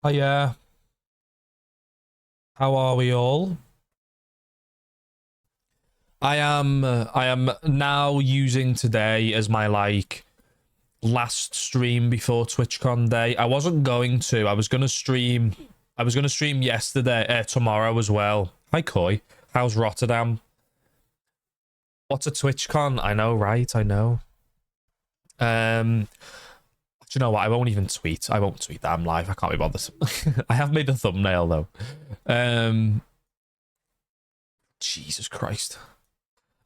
Hiya. How are we all? I am now using today as my last stream before TwitchCon day. I wasn't going to. I was gonna stream yesterday, tomorrow as well. Hi Koi. How's Rotterdam? What's a TwitchCon? I know, right? I know. Do you know what? I won't even tweet. I won't tweet that I'm live. I can't be bothered. I have made a thumbnail though. Jesus Christ.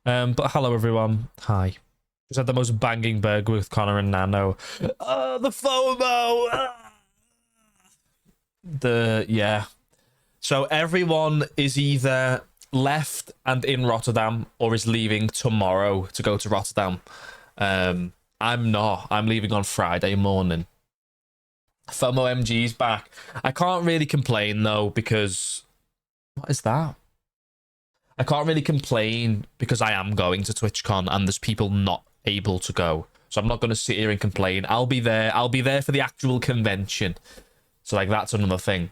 But hello everyone. Hi. Just had the most banging burger with Connor and Nano. The FOMO. Yeah. So everyone is either left and in Rotterdam or is leaving tomorrow to go to Rotterdam. I'm not. I'm leaving on Friday morning. FOMO MG's back. I can't really complain though because what is that? I can't really complain because I am going to TwitchCon and there's people not able to go. So I'm not going to sit here and complain. I'll be there. I'll be there for the actual convention. So like that's another thing.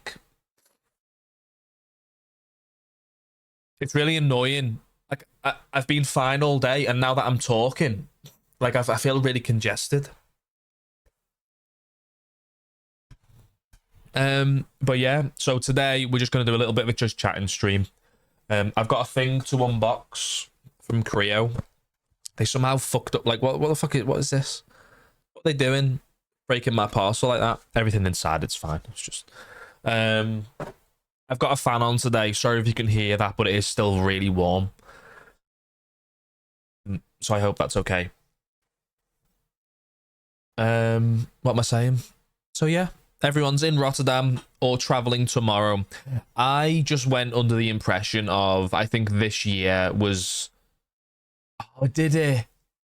It's really annoying. Like I've been fine all day and now that I'm talking, like I feel really congested. But yeah, so today we're just going to do a little bit of a just chatting stream. I've got a thing to unbox from Creo. They somehow fucked up. Like, what the fuck what is this? What are they doing? Breaking my parcel like that? Everything inside, it's fine. It's just... I've got a fan on today. Sorry if you can hear that, but it is still really warm. So I hope that's okay. What am I saying? So yeah. Everyone's in Rotterdam or traveling tomorrow. I just went under the impression of, I think this year was... Oh, did it?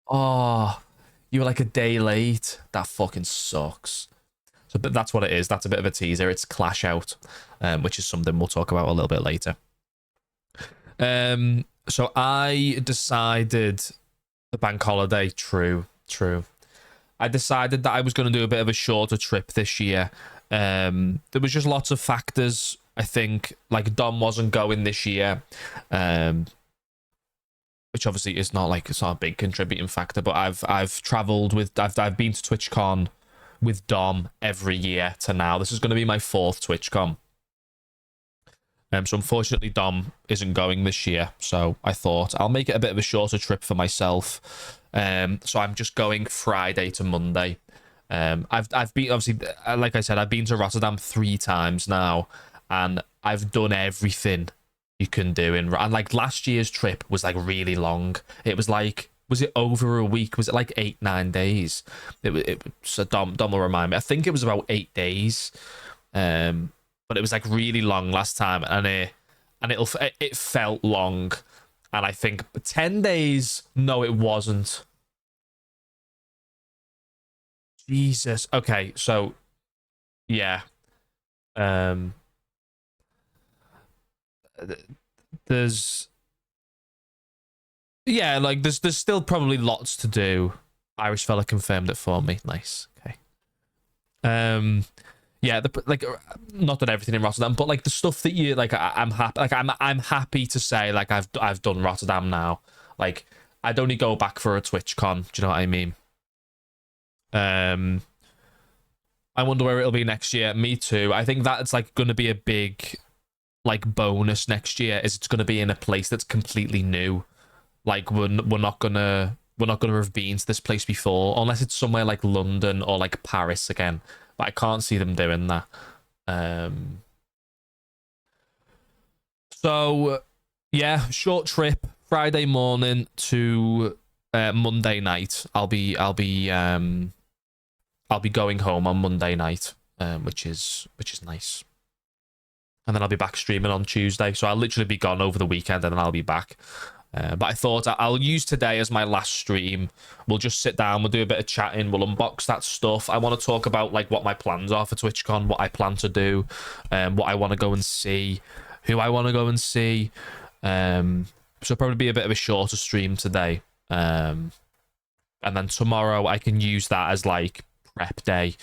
Oh, you were like a day late. That fucking sucks. So but that's what it is. That's a bit of a teaser. It's Clash Out, which is something we'll talk about a little bit later. So I decided the bank holiday, true. I decided that I was going to do a bit of a shorter trip this year. There was just lots of factors. I think like Dom wasn't going this year, which obviously is not like it's not a big contributing factor. But I've travelled with I've been to TwitchCon with Dom every year to now. This is going to be my 4th TwitchCon. So unfortunately Dom isn't going this year. So I thought I'll make it a bit of a shorter trip for myself. So I'm just going Friday to Monday. I've been, obviously, like I said, I've been to Rotterdam 3 times now, and I've done everything you can do and like last year's trip was like really long. It was like, was it over a week? Was it like 8-9 days? So Dom will remind me. I think it was about 8 days. But it was like really long last time, and it felt long. And I think 10 days, no, it wasn't. Jesus. Okay, so yeah. There's like there's still probably lots to do. Irish fella confirmed it for me. Nice. Okay. Yeah, like not that everything in Rotterdam, but like the stuff that you like, I'm happy. Like I'm happy to say like I've done Rotterdam now. Like I'd only go back for a TwitchCon. Do you know what I mean? I wonder where it'll be next year. Me too. I think that's like going to be a big like bonus next year. Is it's going to be in a place that's completely new. Like we're not gonna have been to this place before, unless it's somewhere like London or like Paris again. But I can't see them doing that. So yeah, short trip. Friday morning to Monday night. I'll be going home on Monday night, which is nice. And then I'll be back streaming on Tuesday. So I'll literally be gone over the weekend and then I'll be back. But I thought I'll use today as my last stream. We'll just sit down, we'll do a bit of chatting, we'll unbox that stuff. I want to talk about like what my plans are for TwitchCon, what I plan to do, what I want to go and see, who I want to go and see. So probably be a bit of a shorter stream today. And then tomorrow I can use that as like prep day.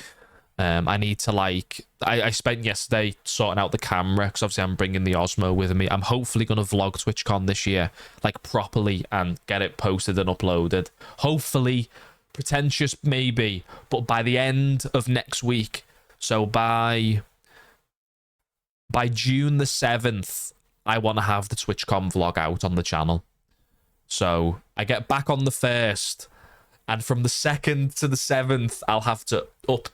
I need to like I spent yesterday sorting out the camera because obviously I'm bringing the Osmo with me. I'm hopefully going to vlog TwitchCon this year like properly and get it posted and uploaded. Hopefully, pretentious maybe, but by the end of next week. So by June the 7th, I want to have the TwitchCon vlog out on the channel. So I get back on the 1st. And from the 2nd to the 7th, I'll have to up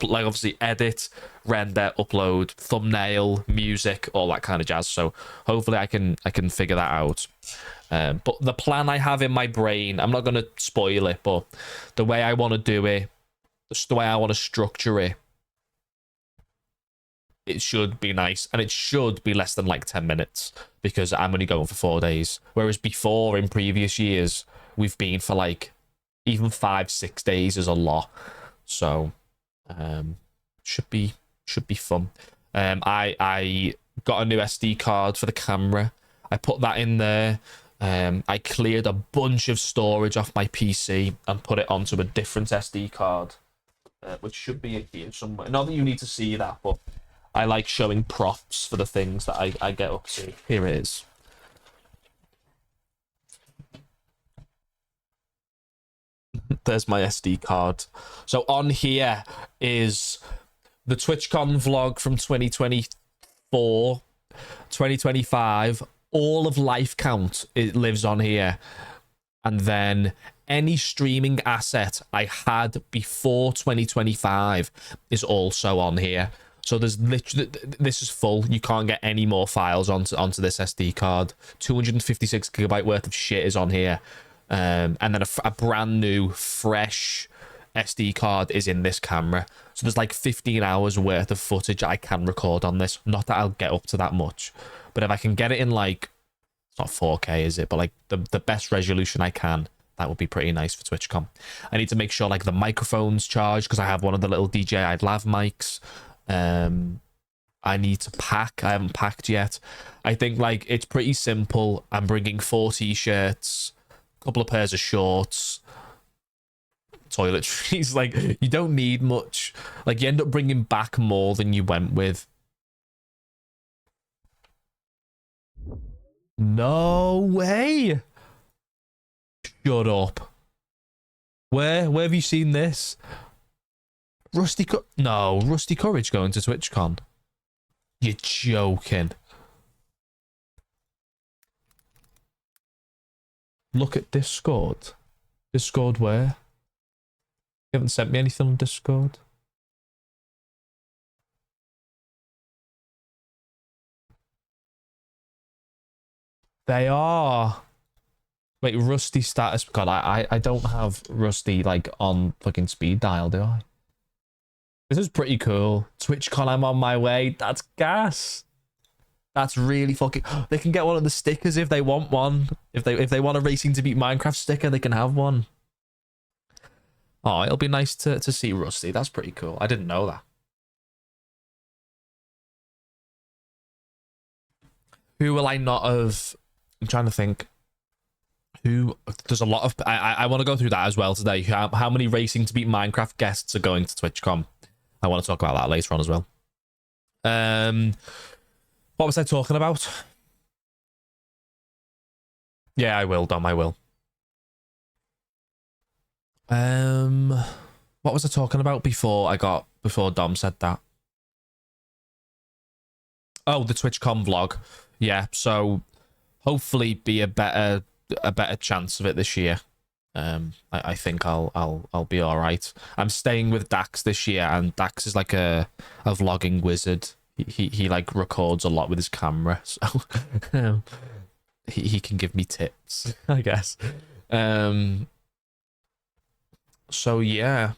like obviously edit, render, upload, thumbnail, music, all that kind of jazz. So hopefully I can figure that out. But the plan I have in my brain, I'm not gonna spoil it, but the way I want to do it, just the way I want to structure it, it should be nice, and it should be less than like 10 minutes because I'm only going for 4 days. Whereas before in previous years, we've been for like even 5-6 days is a lot. So should be fun. I got a new SD card for the camera. I put that in there. I cleared a bunch of storage off my PC and put it onto a different SD card, which should be here somewhere. Not that you need to see that, but I like showing props for the things that I get up to. Here it is. There's my SD card. So on here is the TwitchCon vlog from 2024, 2025. All of Life Count, it lives on here. And then any streaming asset I had before 2025 is also on here. So there's literally, this is full. You can't get any more files onto this SD card. 256 gigabyte worth of shit is on here. And then a brand new, fresh SD card is in this camera. So there's like 15 hours worth of footage I can record on this. Not that I'll get up to that much. But if I can get it in like, it's not 4K, is it? But like the best resolution I can, that would be pretty nice for TwitchCon. I need to make sure like the microphone's charged because I have one of the little DJI lav mics. I need to pack. I haven't packed yet. I think like it's pretty simple. I'm bringing 4 t-shirts, a couple of pairs of shorts, toiletries. Like you don't need much. Like you end up bringing back more than you went with. No way. Shut up. Where have you seen this? Rusty Courage going to TwitchCon. You're joking. Look at Discord. Discord where? You haven't sent me anything on Discord. They are. Wait, Rusty status. God, I don't have Rusty like on fucking speed dial, do I? This is pretty cool. TwitchCon, I'm on my way. That's gas. That's really fucking. They can get one of the stickers if they want one. If they want a Racing to Beat Minecraft sticker, they can have one. Oh, it'll be nice to see Rusty. That's pretty cool. I didn't know that. Who will I not have? I'm trying to think. Who? There's a lot of. I want to go through that as well today. How many Racing to Beat Minecraft guests are going to TwitchCon? I want to talk about that later on as well. What was I talking about? Yeah, I will, Dom. I will. What was I talking about before Dom said that? Oh, the TwitchCon vlog. Yeah, so hopefully be a better chance of it this year. I think I'll be all right. I'm staying with Dax this year, and Dax is like a vlogging wizard. He like records a lot with his camera, so he can give me tips, I guess. So yeah,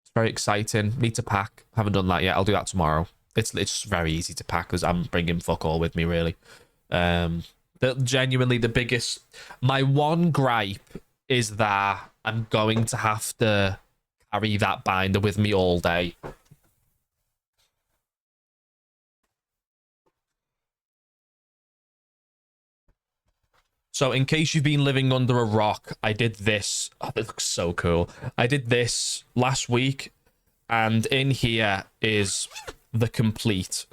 it's very exciting. Need to pack. Haven't done that yet. I'll do that tomorrow. It's very easy to pack because I'm bringing fuck all with me, really. Genuinely the biggest. My one gripe is that I'm going to have to carry that binder with me all day. So in case you've been living under a rock, I did this. Oh, it looks so cool. I did this last week. and in here is the complete.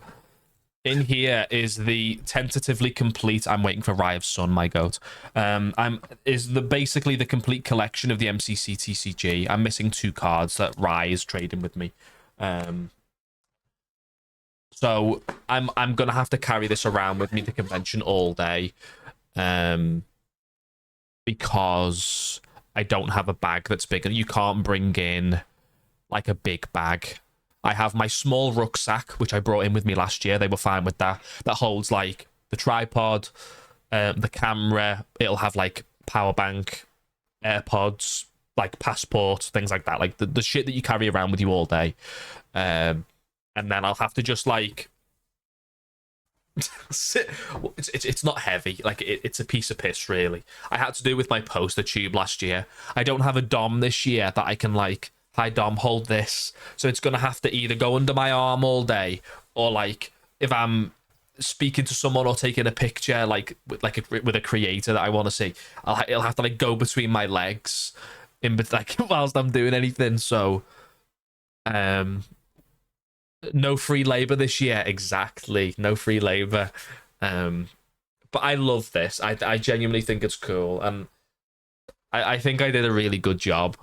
In here is the tentatively complete. I'm waiting for Rye of Sun, my goat. Basically the complete collection of the MCC TCG. I'm missing 2 cards that Rye is trading with me. So I'm gonna have to carry this around with me to convention all day, because I don't have a bag that's big, and you can't bring in like a big bag. I have my small rucksack, which I brought in with me last year. They were fine with that. That holds like the tripod, the camera. It'll have like power bank, AirPods, like passport, things like that. Like the shit that you carry around with you all day. And then I'll have to just like it's not heavy. Like it's a piece of piss, really. I had to do with my poster tube last year. I don't have a dom this year that I can like, hi Dom, hold this. So it's gonna have to either go under my arm all day, or like if I'm speaking to someone or taking a picture like with a creator that I want to see, it'll have to like go between my legs like whilst I'm doing anything. So no free labor this year. Exactly, no free labor. But I love this. I genuinely think it's cool, and I think I did a really good job.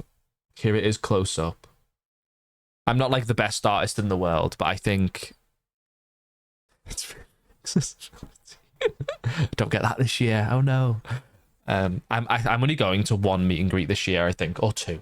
Here it is close up. I'm not like the best artist in the world, but I think it's don't get that this year. Oh no. I'm only going to 1 meet and greet this year, I think, or 2.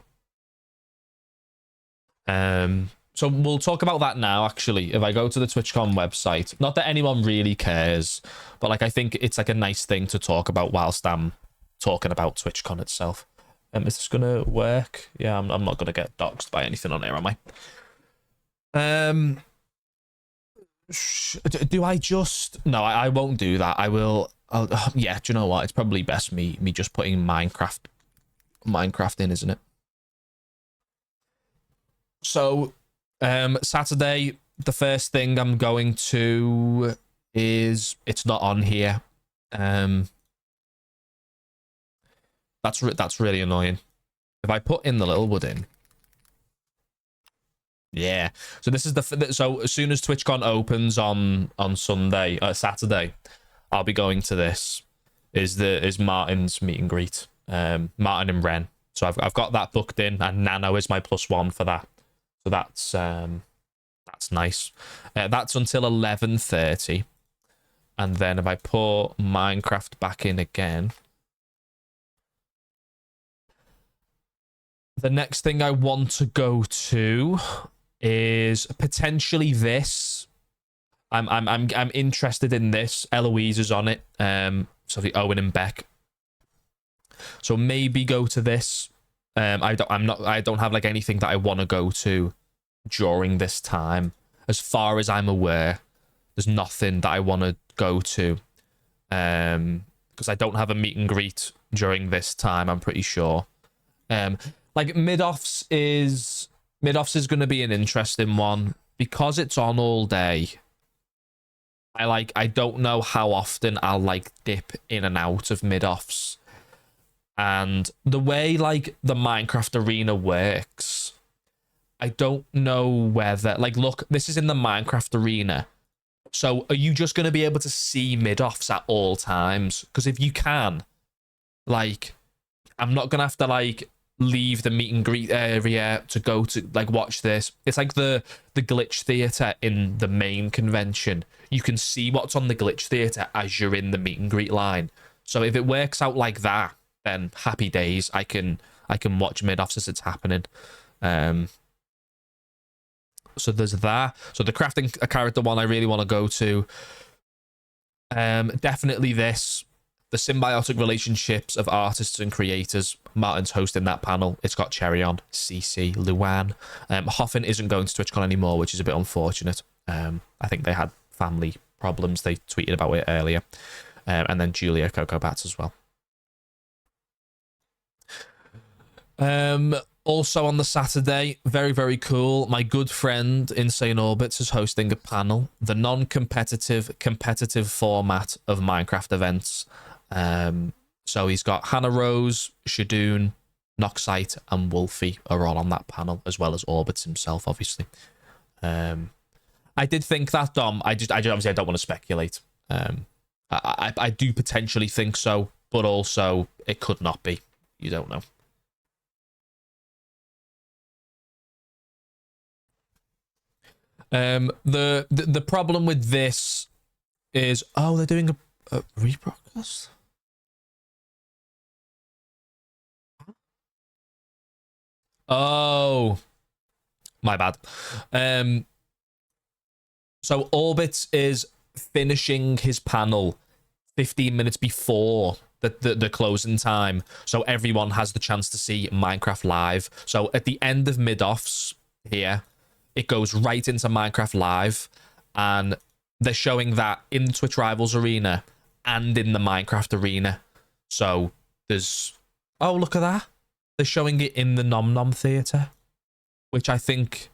So we'll talk about that now, actually. If I go to the Twitchcon website, not that anyone really cares, but like I think it's like a nice thing to talk about whilst I'm talking about Twitchcon itself. Is this gonna work? Yeah, I'm not gonna get doxxed by anything on here, am I? Do I just... No, I won't do that. Yeah, do you know what? It's probably best me just putting Minecraft in, isn't it? So Saturday, the first thing I'm going to is... It's not on here. That's really annoying. If I put in the little wood in... Yeah. So this is so as soon as TwitchCon opens on Saturday, I'll be going to this. Is Martin's meet and greet. Martin and Ren. So I've got that booked in, and Nano is my +1 for that. So that's nice. That's until 11:30, and then if I put Minecraft back in again, the next thing I want to go to is potentially this. I'm interested in this. Eloise is on it. So the Owen and Beck. So maybe go to this. I don't have like anything that I want to go to during this time. As far as I'm aware, there's nothing that I want to go to. Because I don't have a meet and greet during this time, I'm pretty sure. Like mid-offs is going to be an interesting one because it's on all day. I don't know how often I'll like dip in and out of mid-offs. And the way like the Minecraft arena works, I don't know whether like, look, this is in the Minecraft arena. So are you just going to be able to see mid-offs at all times? Because if you can, like, I'm not going to have to like leave the meet and greet area to go to like watch this. It's like the glitch theater in the main convention. You can see what's on the glitch theater as you're in the meet and greet line. So if it works out like that, then happy days. I can watch mid-offs as it's happening. So there's that. So the crafting a character one I really want to go to. Definitely this. The symbiotic relationships of artists and creators. Martin's hosting that panel. It's got Cherry on, CC, Luan. Hoffin isn't going to TwitchCon anymore, which is a bit unfortunate. I think they had family problems. They tweeted about it earlier. And then Julia Coco Bats as well. Also on the Saturday, very, very cool. My good friend Insane Orbits is hosting a panel. The non-competitive, competitive format of Minecraft events. So he's got Hannah Rose, Shadoon, Noxite and Wolfie are all on that panel, as well as Orbits himself, obviously. I did think that, Dom. I just obviously I don't want to speculate. I do potentially think so, but also it could not be. You don't know. The problem with this is, oh, they're doing a rebroadcast. Oh, my bad. So Orbit is finishing his panel 15 minutes before the closing time, so everyone has the chance to see Minecraft live. So at the end of mid-offs here, it goes right into Minecraft live, and they're showing that in the Twitch Rivals arena and in the Minecraft arena. So there's, oh, look at that. They're showing it in the Nom Nom Theatre, which I think,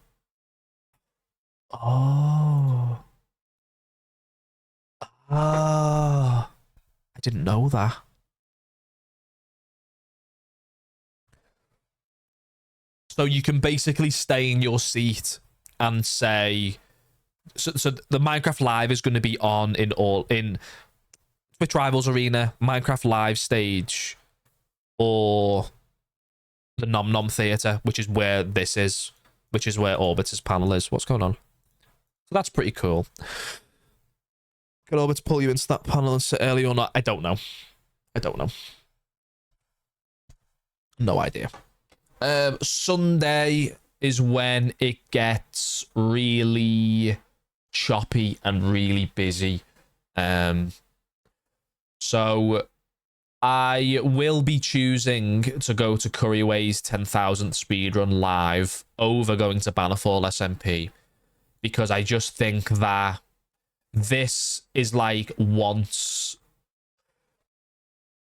oh, I didn't know that. So you can basically stay in your seat and say, so the Minecraft Live is going to be on in Twitch Rivals Arena, Minecraft Live stage, or the Nom Nom Theatre, which is where this is, which is where Orbit's panel is. What's going on? So that's pretty cool. Can Orbit pull you into that panel and sit early or not? I don't know. I don't know. No idea. Sunday is when it gets really choppy and really busy. So I will be choosing to go to Curryway's 10,000th speedrun live over going to Bannerfall SMP, because I just think that this is like once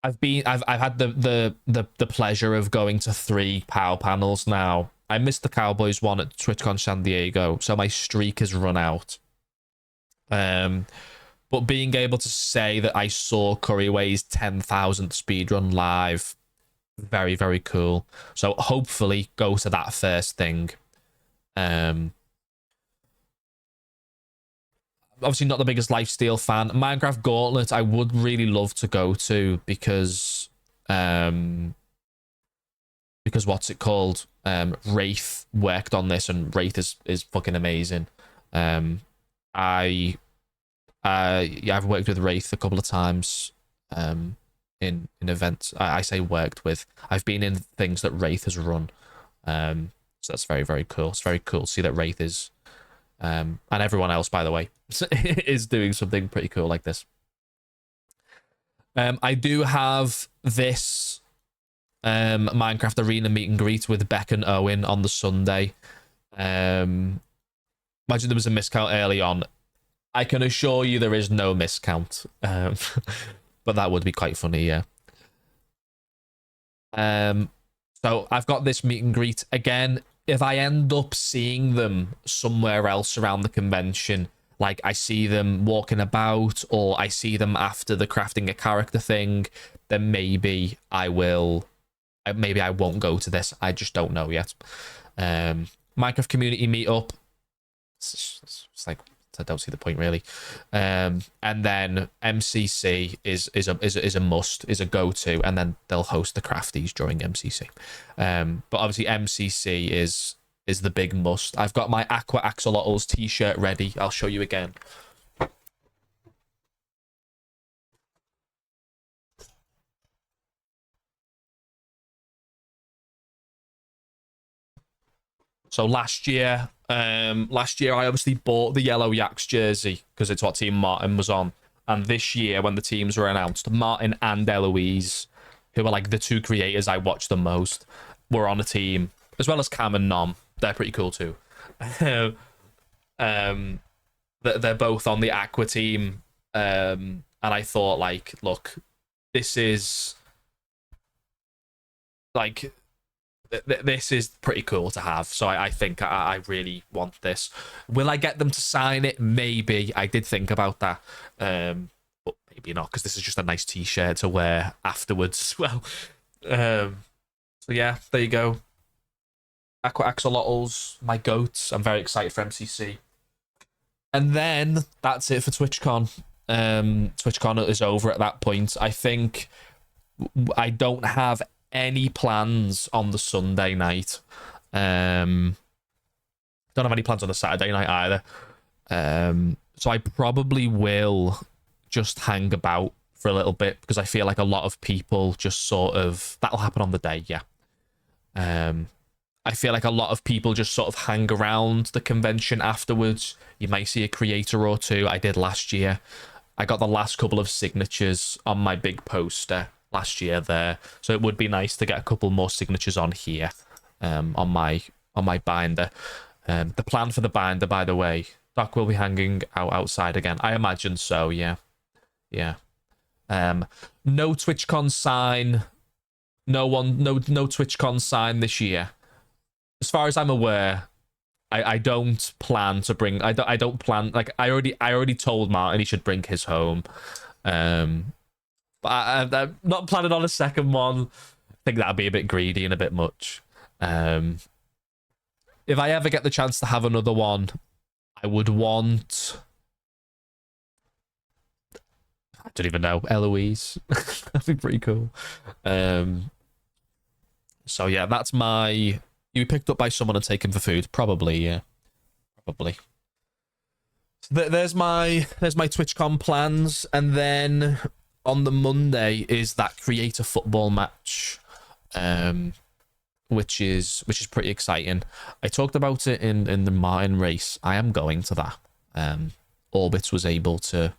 I've had the pleasure of going to 3 POW panels now. I missed the Cowboys one at TwitchCon San Diego, so my streak has run out. But being able to say that I saw Curryway's 10,000th speedrun live, very, very cool. So hopefully go to that first thing. Obviously not the biggest Lifesteal fan. Minecraft Gauntlet I would really love to go to, because what's it called? Wraith worked on this, and Wraith is fucking amazing. Yeah, I've worked with Wraith a couple of times in events. I say worked with. I've been in things that Wraith has run. So that's very, very cool. It's very cool to see that Wraith is, and everyone else, by the way, is doing something pretty cool like this. I do have this Minecraft Arena meet and greet with Beck and Owen on the Sunday. Imagine there was a miscount early on. I can assure you there is no miscount. But that would be quite funny, yeah. So I've got this meet and greet. Again, if I end up seeing them somewhere else around the convention, like I see them walking about, or I see them after the crafting a character thing, then maybe I will. Maybe I won't go to this. I just don't know yet. Minecraft community meetup. It's like, I don't see the point really. And then MCC is a must, is a go-to, and then they'll host the crafties during MCC. But obviously MCC is the big must. I've got my Aqua Axolotls t-shirt ready. I'll show you again. So last year I obviously bought the Yellow Yaks jersey because it's what Team Martin was on. And this year, when the teams were announced, Martin and Eloise, who are like the 2 creators I watch the most, were on a team, as well as Cam and Nom. They're pretty cool too. They're both on the Aqua team. And I thought, like, look, this is like, this is pretty cool to have. So I think I really want this. Will I get them to sign it? Maybe. I did think about that. But maybe not, because this is just a nice t-shirt to wear afterwards as well. So yeah, there you go. Aqua Axolotls, my goats. I'm very excited for MCC. And then that's it for TwitchCon. TwitchCon is over at that point. I think I don't have any plans on the Sunday night. Don't have any plans on the Saturday night either. So I probably will just hang about for a little bit because I feel like a lot of people just sort of, that'll happen on the day, yeah. I feel like a lot of people just sort of hang around the convention afterwards. You might see a creator or two. I did last year. I got the last couple of signatures on my big poster last year there. So it would be nice to get a couple more signatures on here, on my binder. The plan for the binder, by the way, Doc will be hanging out outside again. I imagine so, yeah. Yeah. No TwitchCon sign. No TwitchCon sign this year. As far as I'm aware, I don't plan to bring. I don't plan. Like I already told Martin he should bring his home. But I'm not planning on a second one. I think that'd be a bit greedy and a bit much. If I ever get the chance to have another one, I would want. I don't even know, Eloise. That'd be pretty cool. So yeah, that's my. You picked up by someone and taken for food, probably, yeah, probably. So there's my TwitchCon plans, and then on the Monday is that creator football match, which is pretty exciting. I talked about it in the Martin race. I am going to that. Orbits was able to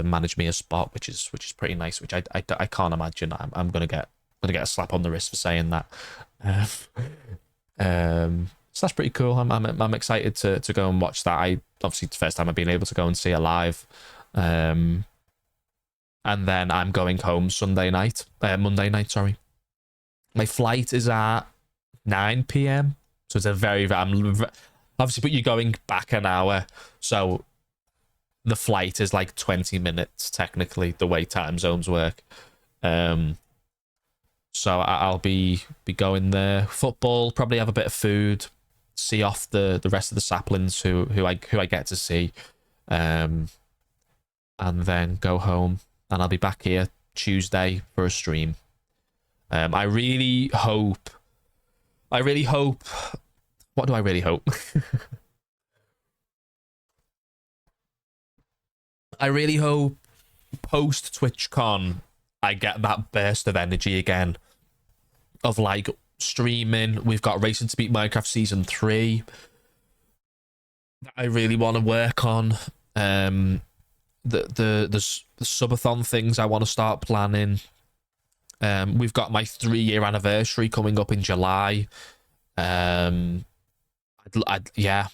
manage me a spot, which is pretty nice. Which I can't imagine. I'm gonna get a slap on the wrist for saying that. So that's pretty cool. I'm excited to go and watch that. Obviously it's the first time I've been able to go and see it live. And then I'm going home Monday night, sorry. My flight is at 9 p.m. So it's a obviously, but you're going back an hour, so the flight is like 20 minutes technically, the way time zones work. So I'll be going there. Football, probably have a bit of food, see off the rest of the saplings who I get to see, and then go home. And I'll be back here Tuesday for a stream. I really hope. What do I really hope? I really hope post TwitchCon I get that burst of energy again. Of like streaming. We've got Racing to Beat Minecraft Season 3 that I really want to work on. The subathon things I want to start planning. We've got my 3-year anniversary coming up in July. Yeah,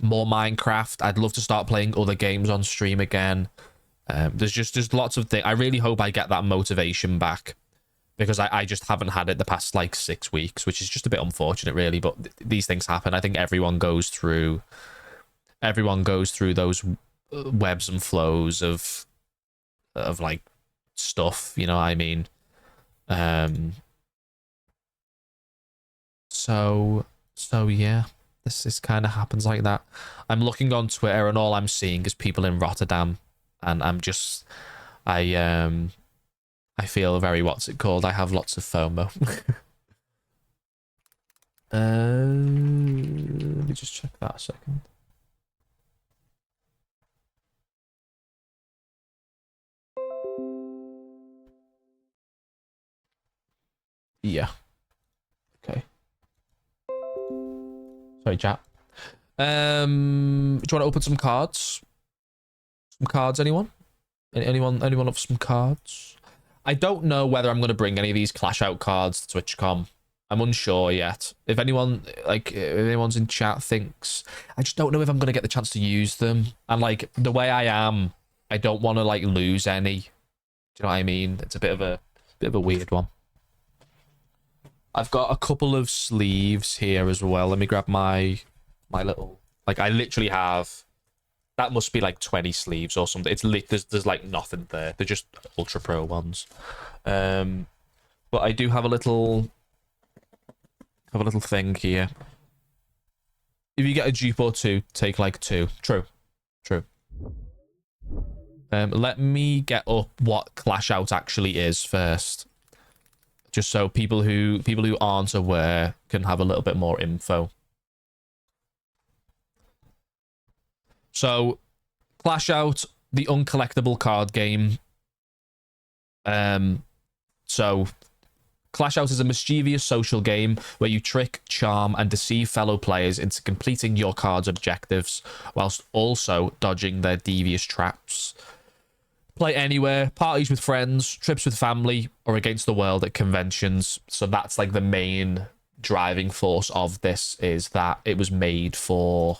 more Minecraft. I'd love to start playing other games on stream again. There's lots of things. I really hope I get that motivation back, because I just haven't had it the past like 6 weeks, which is just a bit unfortunate, really. But these things happen. I think everyone goes through those webs and flows of like stuff. You know what I mean? So yeah, this kind of happens like that. I'm looking on Twitter and all I'm seeing is people in Rotterdam, and I feel very, what's it called? I have lots of FOMO. Let me just check that a second. Yeah. Okay. Sorry, chat. Do you want to open some cards? Some cards, anyone? Anyone up for some cards? I don't know whether I'm going to bring any of these Clash Out cards to TwitchCon. I'm unsure yet. If anyone's in chat thinks, I just don't know if I'm going to get the chance to use them. And like the way I am, I don't want to like lose any. Do you know what I mean? It's a bit of a weird one. I've got a couple of sleeves here as well. Let me grab my little, like I literally have, that must be like 20 sleeves or something. It's there's like nothing there. They're just Ultra Pro ones. But I do have a little have a little thing here. If you get a dupe or two, take like 2. True. True. Let me get up what Clash Out actually is first. Just so people who aren't aware can have a little bit more info. So, Clash Out, the uncollectible card game. So, Clash Out is a mischievous social game where you trick, charm, and deceive fellow players into completing your card's objectives, whilst also dodging their devious traps. Play anywhere, parties with friends, trips with family, or against the world at conventions. So that's like the main driving force of this, is that it was made for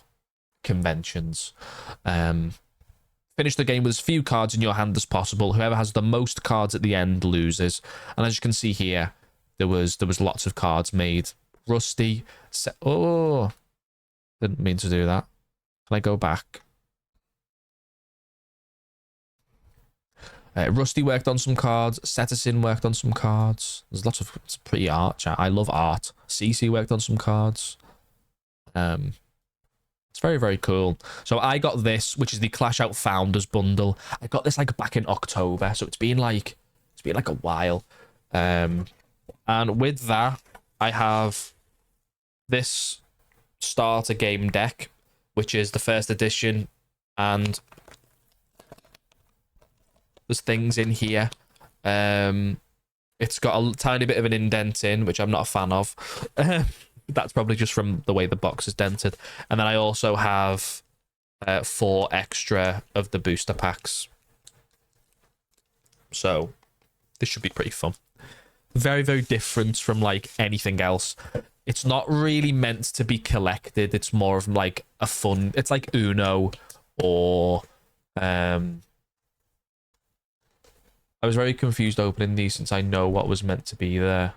conventions. Finish the game with as few cards in your hand as possible. Whoever has the most cards at the end loses. And as you can see here, there was lots of cards made. Rusty, oh, didn't mean to do that. Can I go back? Rusty worked on some cards. Cetizen worked on some cards. There's lots of pretty art, chat. I love art. CC worked on some cards. It's very, very cool. So I got this, which is the Clash Out Founders Bundle. I got this like back in October, so it's been like a while. And with that, I have this starter game deck, which is the first edition, and there's things in here. It's got a tiny bit of an indent in, which I'm not a fan of. That's probably just from the way the box is dented. And then I also have 4 extra of the booster packs. So this should be pretty fun. Very, very different from like anything else. It's not really meant to be collected. It's more of like a fun. It's like Uno or I was very confused opening these since I know what was meant to be there.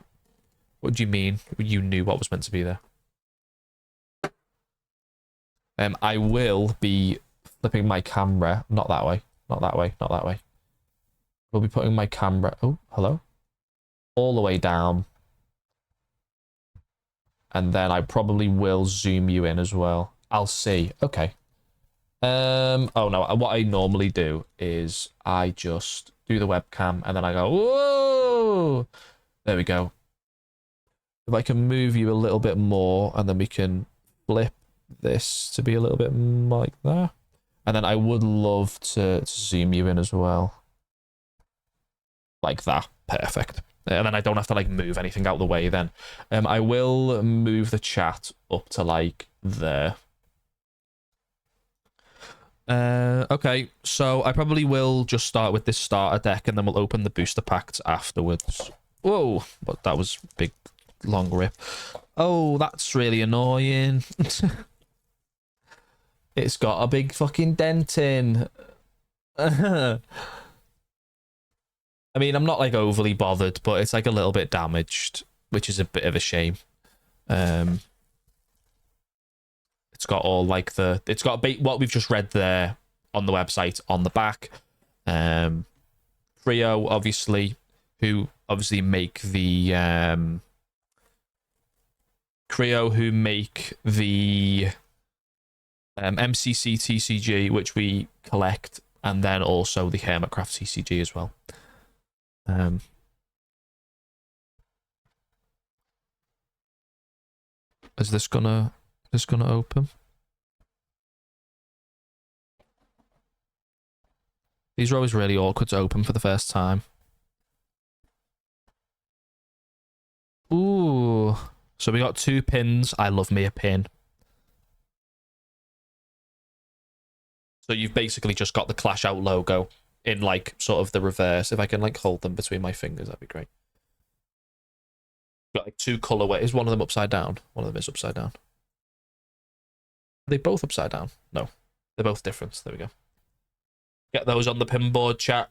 What do you mean? You knew what was meant to be there? I will be flipping my camera. Not that way. Not that way. Not that way. We'll be putting my camera... Oh, hello? All the way down. And then I probably will zoom you in as well. I'll see. Okay. Oh, no. What I normally do is I just do the webcam and then I go, whoa! There we go. If I can move you a little bit more and then we can flip this to be a little bit like that. And then I would love to zoom you in as well. Like that. Perfect. And then I don't have to like move anything out of the way then. I will move the chat up to like there. Okay, so I probably will just start with this starter deck and then we'll open the booster packs afterwards. Whoa, but that was a big, long rip. Oh, that's really annoying. It's got a big fucking dent in. I mean, I'm not like overly bothered, but it's like a little bit damaged, which is a bit of a shame. It's got all like it's got what we've just read there on the website on the back. Trio, obviously, who obviously make the MCC TCG, which we collect, and then also the Hermitcraft TCG as well. Is this gonna open? These are always really awkward to open for the first time. Ooh. So we got 2 pins. I love me a pin. So you've basically just got the Clash Out logo in like sort of the reverse. If I can like hold them between my fingers, that'd be great. Got like 2 colorways. One of them upside down. One of them is upside down. Are they both upside down? No. They're both different. There we go. Get those on the pin board, chat.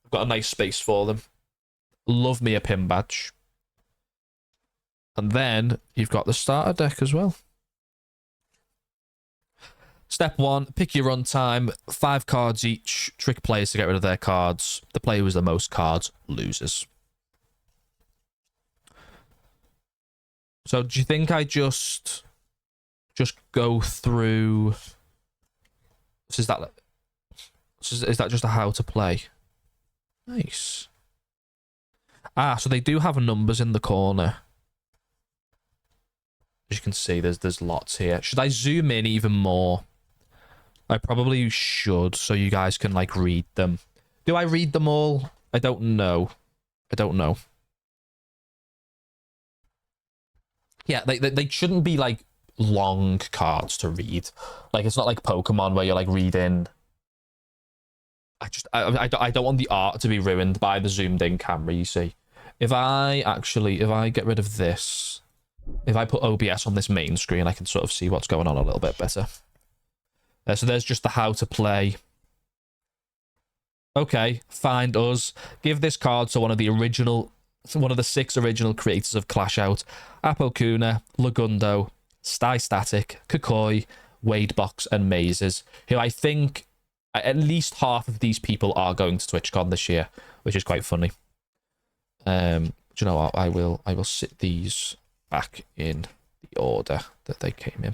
I've got a nice space for them. Love me a pin badge. And then you've got the starter deck as well. Step 1, pick your run time. 5 cards each. Trick players to get rid of their cards. The player with the most cards loses. So do you think I just go through? Is that just a how to play? Nice. Ah, so they do have numbers in the corner. As you can see, there's lots here. Should I zoom in even more? I probably should, so you guys can like read them. Do I read them all? I don't know. I don't know. Yeah, they shouldn't be like long cards to read. Like it's not like Pokemon where you're like reading. I don't want the art to be ruined by the zoomed in camera, you see. If I get rid of this, if I put OBS on this main screen, I can sort of see what's going on a little bit better. So there's just the how to play. Okay, find us. Give this card to one of the 6 original creators of Clash Out: Apokuna, Lagundo, Sty Static, Kakoi, Wadebox, and Mazes, who I think at least half of these people are going to TwitchCon this year, which is quite funny. Do you know what? I will sit these back in the order that they came in.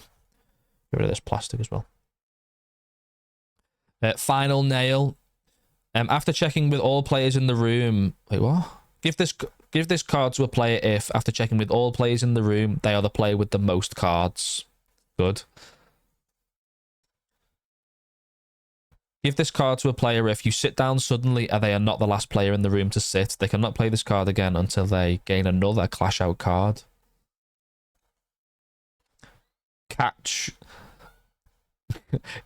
Get rid of this plastic as well. Final nail. After checking with all players in the room... Wait, what? Give this card to a player if, after checking with all players in the room, they are the player with the most cards. Good. Give this card to a player if you sit down suddenly and they are not the last player in the room to sit. They cannot play this card again until they gain another Clash Out card. Catch...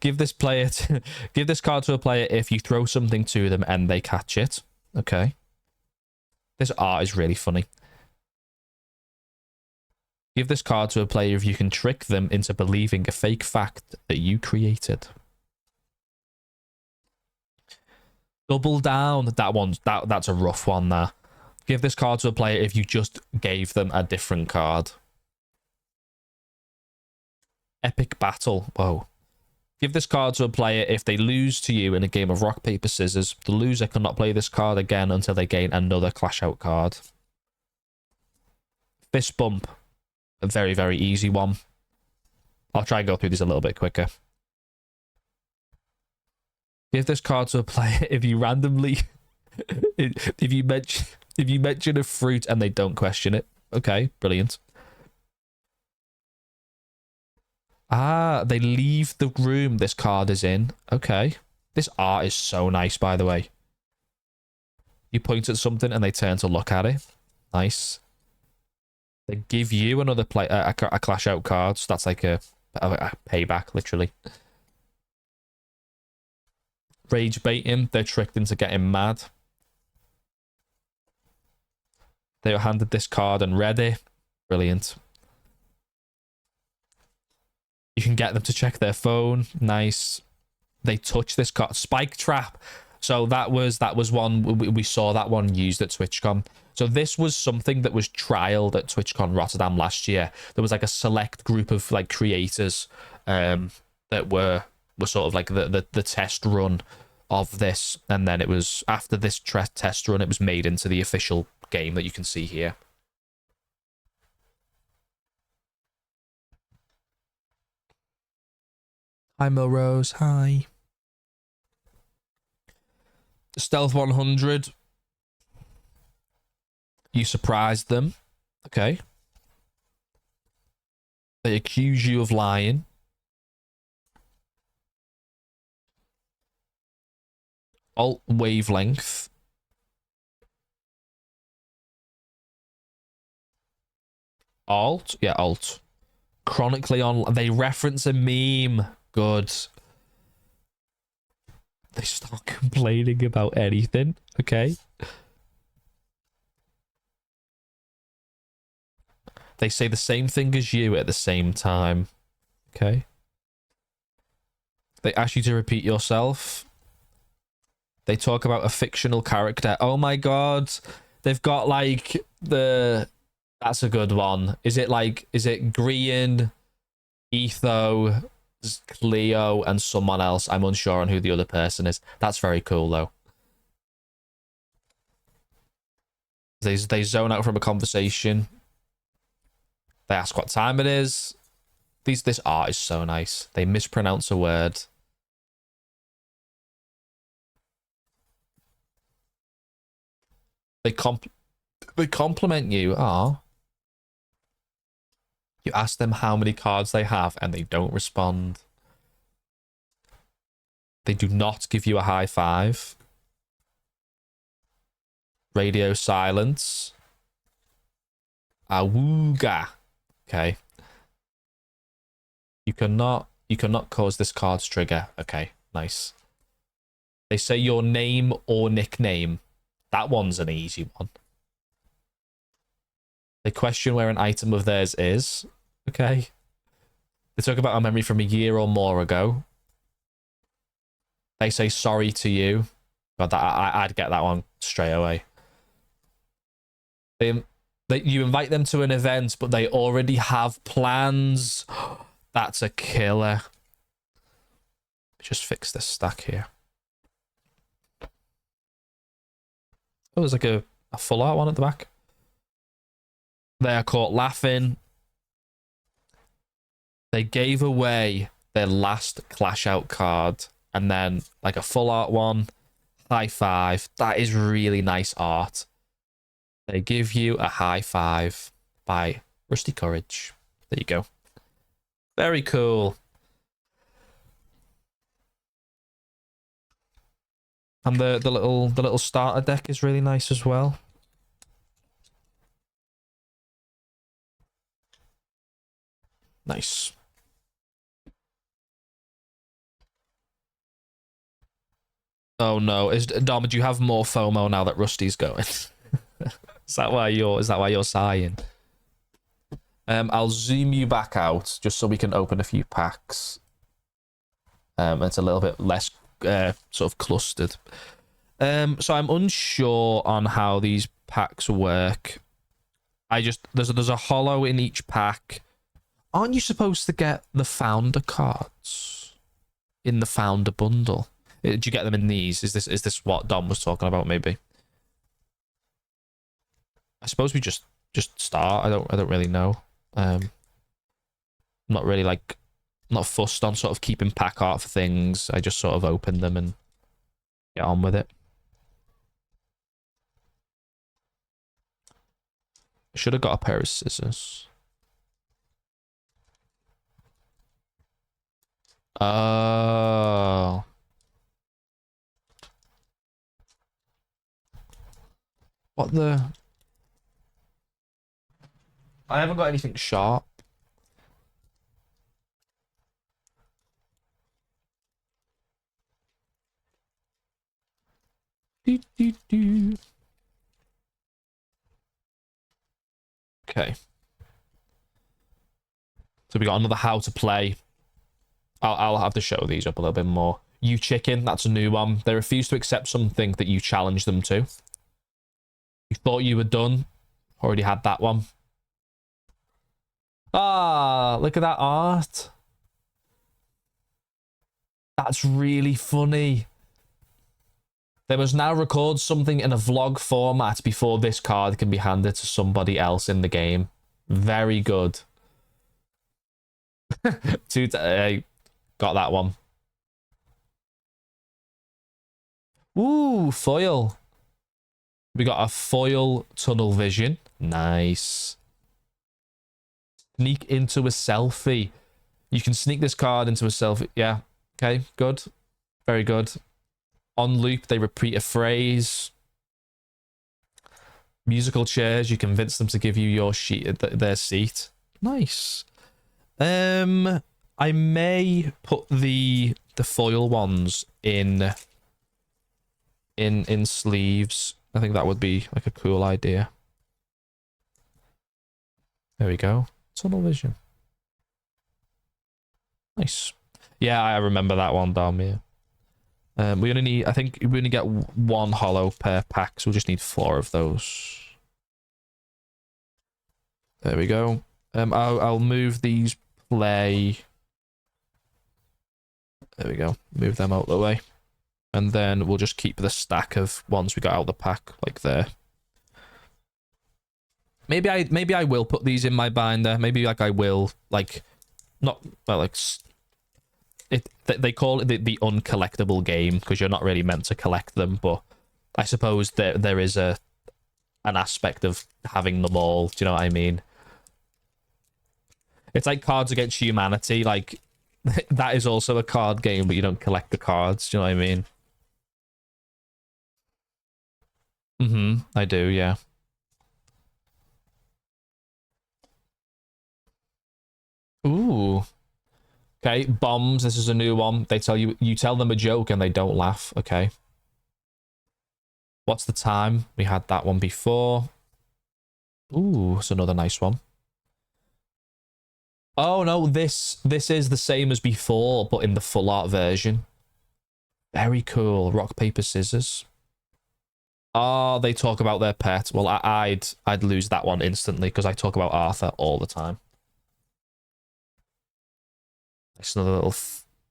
give this card to a player if you throw something to them and they catch it. Okay. This art is really funny. Give this card to a player if you can trick them into believing a fake fact that you created. Double down. That's a rough one there. Give this card to a player if you just gave them a different card. Epic battle. Whoa. Give this card to a player if they lose to you in a game of rock, paper, scissors. The loser cannot play this card again until they gain another Clash Out card. Fist bump. A very, very easy one. I'll try and go through these a little bit quicker. Give this card to a player if you randomly... if you mention a fruit and they don't question it. Okay, brilliant. Ah, they leave the room this card is in. Okay. This art is so nice, by the way. You point at something and they turn to look at it. Nice. They give you another a Clash Out card. So that's like a payback, literally. Rage baiting. They're tricked into getting mad. They were handed this card and read it. Brilliant. You can get them to check their phone. Nice. They touch this card. Spike trap. So that was one we saw that one used at TwitchCon. So this was something that was trialed at TwitchCon Rotterdam last year. There was like a select group of like creators that were sort of like the test run of this, and then it was after this test run it was made into the official game that you can see here. Hi Melrose, hi. Stealth 100. You surprised them. Okay. They accuse you of lying. Alt wavelength. Alt? Yeah, alt. Chronically on... They reference a meme. Good. They start complaining about anything. Okay. They say the same thing as you at the same time. Okay. They ask you to repeat yourself. They talk about a fictional character. Oh my god. They've got like the... That's a good one. Is it Grian, Etho, Cleo, and someone else? I'm unsure on who the other person is. That's very cool though. They zone out from a conversation. They ask what time it is. This art is so nice. They mispronounce a word. They compliment you. Ah. You ask them how many cards they have and they don't respond. They do not give you a high five. Radio silence. Awooga. Okay. You cannot cause this card's trigger. Okay, nice. They say your name or nickname. That one's an easy one. They question where an item of theirs is. Okay. They talk about a memory from a year or more ago. They say sorry to you. God, I'd get that one straight away. You invite them to an event, but they already have plans. That's a killer. Just fix this stack here. Oh, there's like a full art one at the back. They are caught laughing. They gave away their last Clash Out card. And then like a full art one. High five. That is really nice art. They give you a high five by Rusty Courage. There you go. Very cool. And the little starter deck is really nice as well. Nice. Oh no, Dom, do you have more FOMO now that Rusty's going? Is that why you're sighing? I'll zoom you back out just so we can open a few packs. It's a little bit less sort of clustered. So I'm unsure on how these packs work. There's a holo in each pack. Aren't you supposed to get the founder cards in the founder bundle? Did you get them in these? Is this what Dom was talking about? Maybe. I suppose we just start. I don't really know. Not really not fussed on sort of keeping pack art for things. I just sort of open them and get on with it. I should have got a pair of scissors. Oh. What the? I haven't got anything sharp. Okay. So we got another how to play. I'll have to show these up a little bit more. You chicken, that's a new one. They refuse to accept something that you challenge them to. You thought you were done. Already had that one. Ah, look at that art. That's really funny. They must now record something in a vlog format before this card can be handed to somebody else in the game. Very good. Got that one. Ooh, foil. We got a foil tunnel vision. Nice. Sneak into a selfie. You can sneak this card into a selfie. Yeah. Okay, good. Very good. On loop, they repeat a phrase. Musical chairs, you convince them to give you your their seat. Nice. I may put the foil ones in sleeves. I think that would be like a cool idea. There we go. Tunnel vision. Nice. Yeah, I remember that one, Dom. Yeah. We only need, I think we only get one holo per pack, so we'll just need 4 of those. There we go. I'll move these play. There we go. Move them out of the way. And then we'll just keep the stack of ones we got out of the pack, like there. Maybe I will put these in my binder. Maybe like I will like not well, like they call it the uncollectible game because you're not really meant to collect them, but I suppose there is an aspect of having them all. Do you know what I mean? It's like Cards Against Humanity. Like that is also a card game, but you don't collect the cards. Do you know what I mean? I do, yeah. Ooh. Okay, bombs. This is a new one. They tell you tell them a joke and they don't laugh. Okay. What's the time? We had that one before. Ooh, it's another nice one. Oh no, this is the same as before, but in the full art version. Very cool. Rock, paper, scissors. Oh, they talk about their pet. Well, I'd lose that one instantly because I talk about Arthur all the time. It's another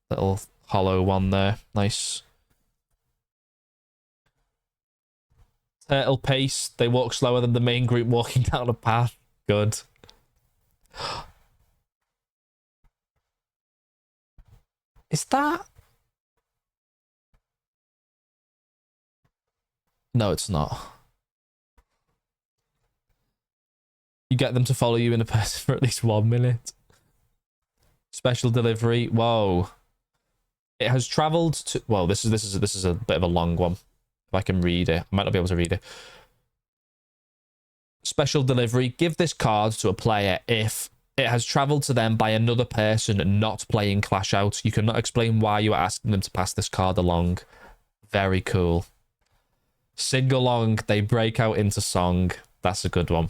little hollow one there. Nice. Turtle pace. They walk slower than the main group walking down a path. Good. Is that? No, it's not. You get them to follow you in a person for at least 1 minute. Special delivery. Whoa. It has traveled to. Well, this is a bit of a long one. If I can read it, I might not be able to read it. Special delivery. Give this card to a player if it has traveled to them by another person not playing Clash Out. You cannot explain why you are asking them to pass this card along. Very cool. Sing along. They break out into song. That's a good one.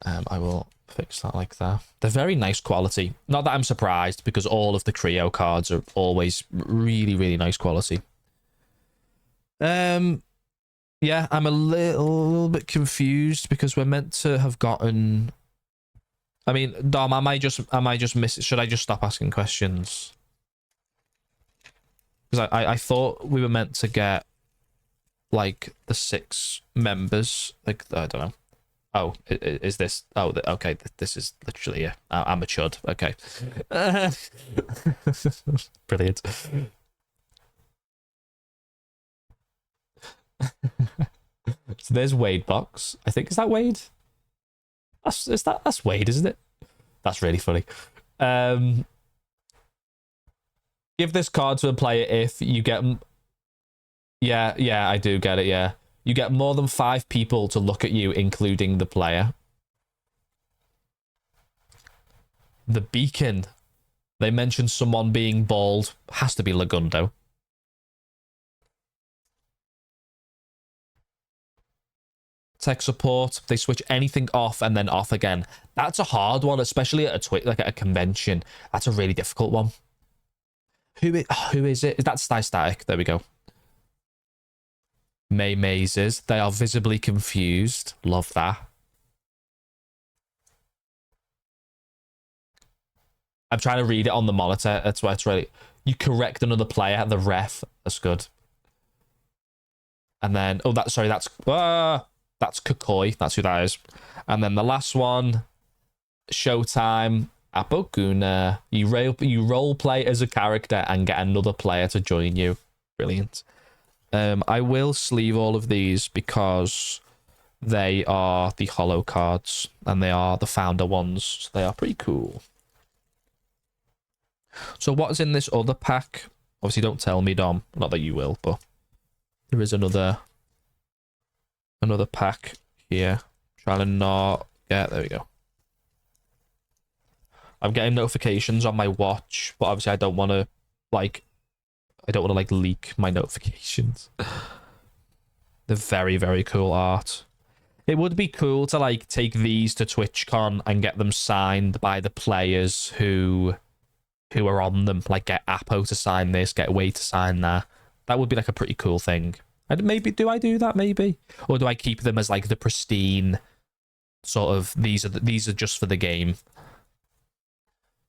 I will fix that like that. They're very nice quality. Not that I'm surprised because all of the Creo cards are always really, really nice quality. Yeah, I'm a little bit confused because we're meant to have gotten. I mean, Dom, am I just miss? Should I just stop asking questions? Because I thought we were meant to get like the 6 members. Like I don't know. Oh, is this? Oh, okay. This is literally I'm a chud. Okay. Brilliant. So there's Wade box. I think is that Wade? That's Wade, isn't it? That's really funny. Give this card to a player if you get. Yeah, I do get it. Yeah. You get more than 5 people to look at you, including the player. The beacon. They mentioned someone being bald. Has to be Lagundo. Tech support. They switch anything off and then off again. That's a hard one, especially at like at a convention. That's a really difficult one. Who is it? Is that Static? There we go. Mazes. They are visibly confused. Love that. I'm trying to read it on the monitor. That's why it's really. You correct another player. The ref. That's good. And then that's Kokoi. That's who that is. And then the last one, Showtime. Abokuna. You role play as a character and get another player to join you. Brilliant. I will sleeve all of these because they are the holo cards and they are the founder ones. So they are pretty cool. So what's in this other pack? Obviously, don't tell me, Dom. Not that you will, but there is another pack here. Trying to not. Yeah, there we go. I'm getting notifications on my watch, but obviously I don't want to like leak my notifications. They're very, very cool art. It would be cool to like take these to TwitchCon and get them signed by the players who are on them. Like get Apo to sign this, get Wade to sign that. That would be like a pretty cool thing. And maybe do I do that? Maybe, or do I keep them as like the pristine sort of? These are just for the game.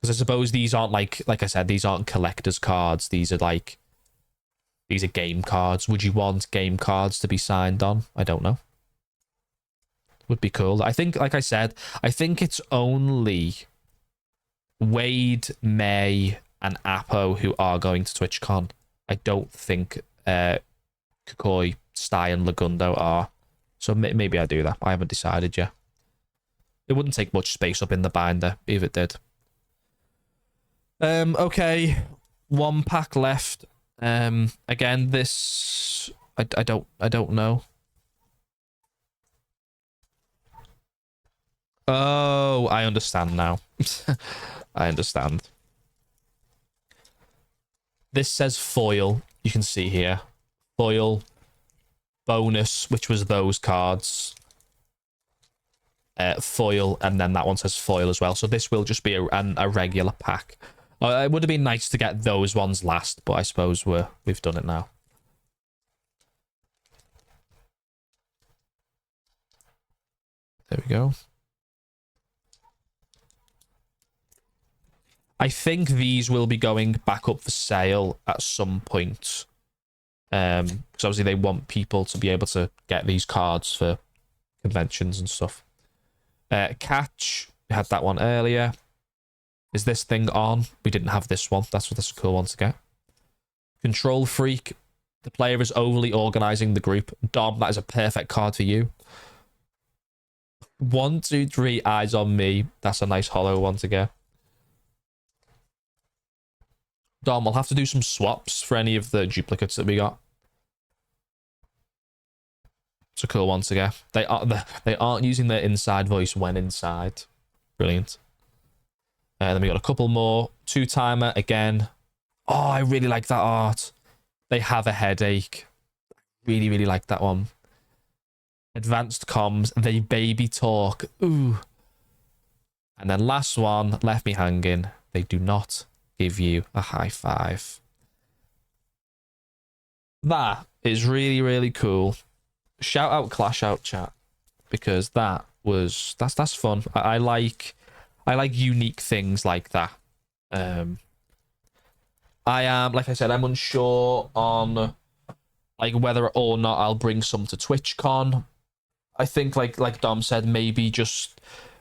Because I suppose these aren't like I said, these aren't collector's cards. These are game cards. Would you want game cards to be signed on? I don't know. would be cool. I think, like I said, I think it's only Wade, May, and Apo who are going to TwitchCon. I don't think Kukoi, Sty, and Lagundo are. So maybe I do that. I haven't decided yet. It wouldn't take much space up in the binder if it did. Okay, 1 pack left. Again, this I don't know. Oh, I understand now. I understand. This says foil. You can see here. Foil. Bonus, which was those cards. Foil, and then that one says foil as well. So this will just be a regular pack. It would have been nice to get those ones last, but I suppose we've done it now. There we go. I think these will be going back up for sale at some point. Because obviously they want people to be able to get these cards for conventions and stuff. Catch, we had that one earlier. Is this thing on? We didn't have this one. That's a cool one to get. Control Freak. The player is overly organizing the group. Dom, that is a perfect card for you. 1, 2, 3, eyes on me. That's a nice hollow one to get. Dom, we'll have to do some swaps for any of the duplicates that we got. It's a cool one to get. They aren't using their inside voice when inside. Brilliant. Then we got a couple more. 2-timer again. Oh, I really like that art. They have a headache. Really, really like that one. Advanced comms. They baby talk. Ooh. And then last one, left me hanging. They do not give you a high five. That is really, really cool. Shout out Clash Out chat, because that's fun. I like unique things like that. I am, like I said, I'm unsure on like whether or not I'll bring some to TwitchCon. I think like Dom said, maybe just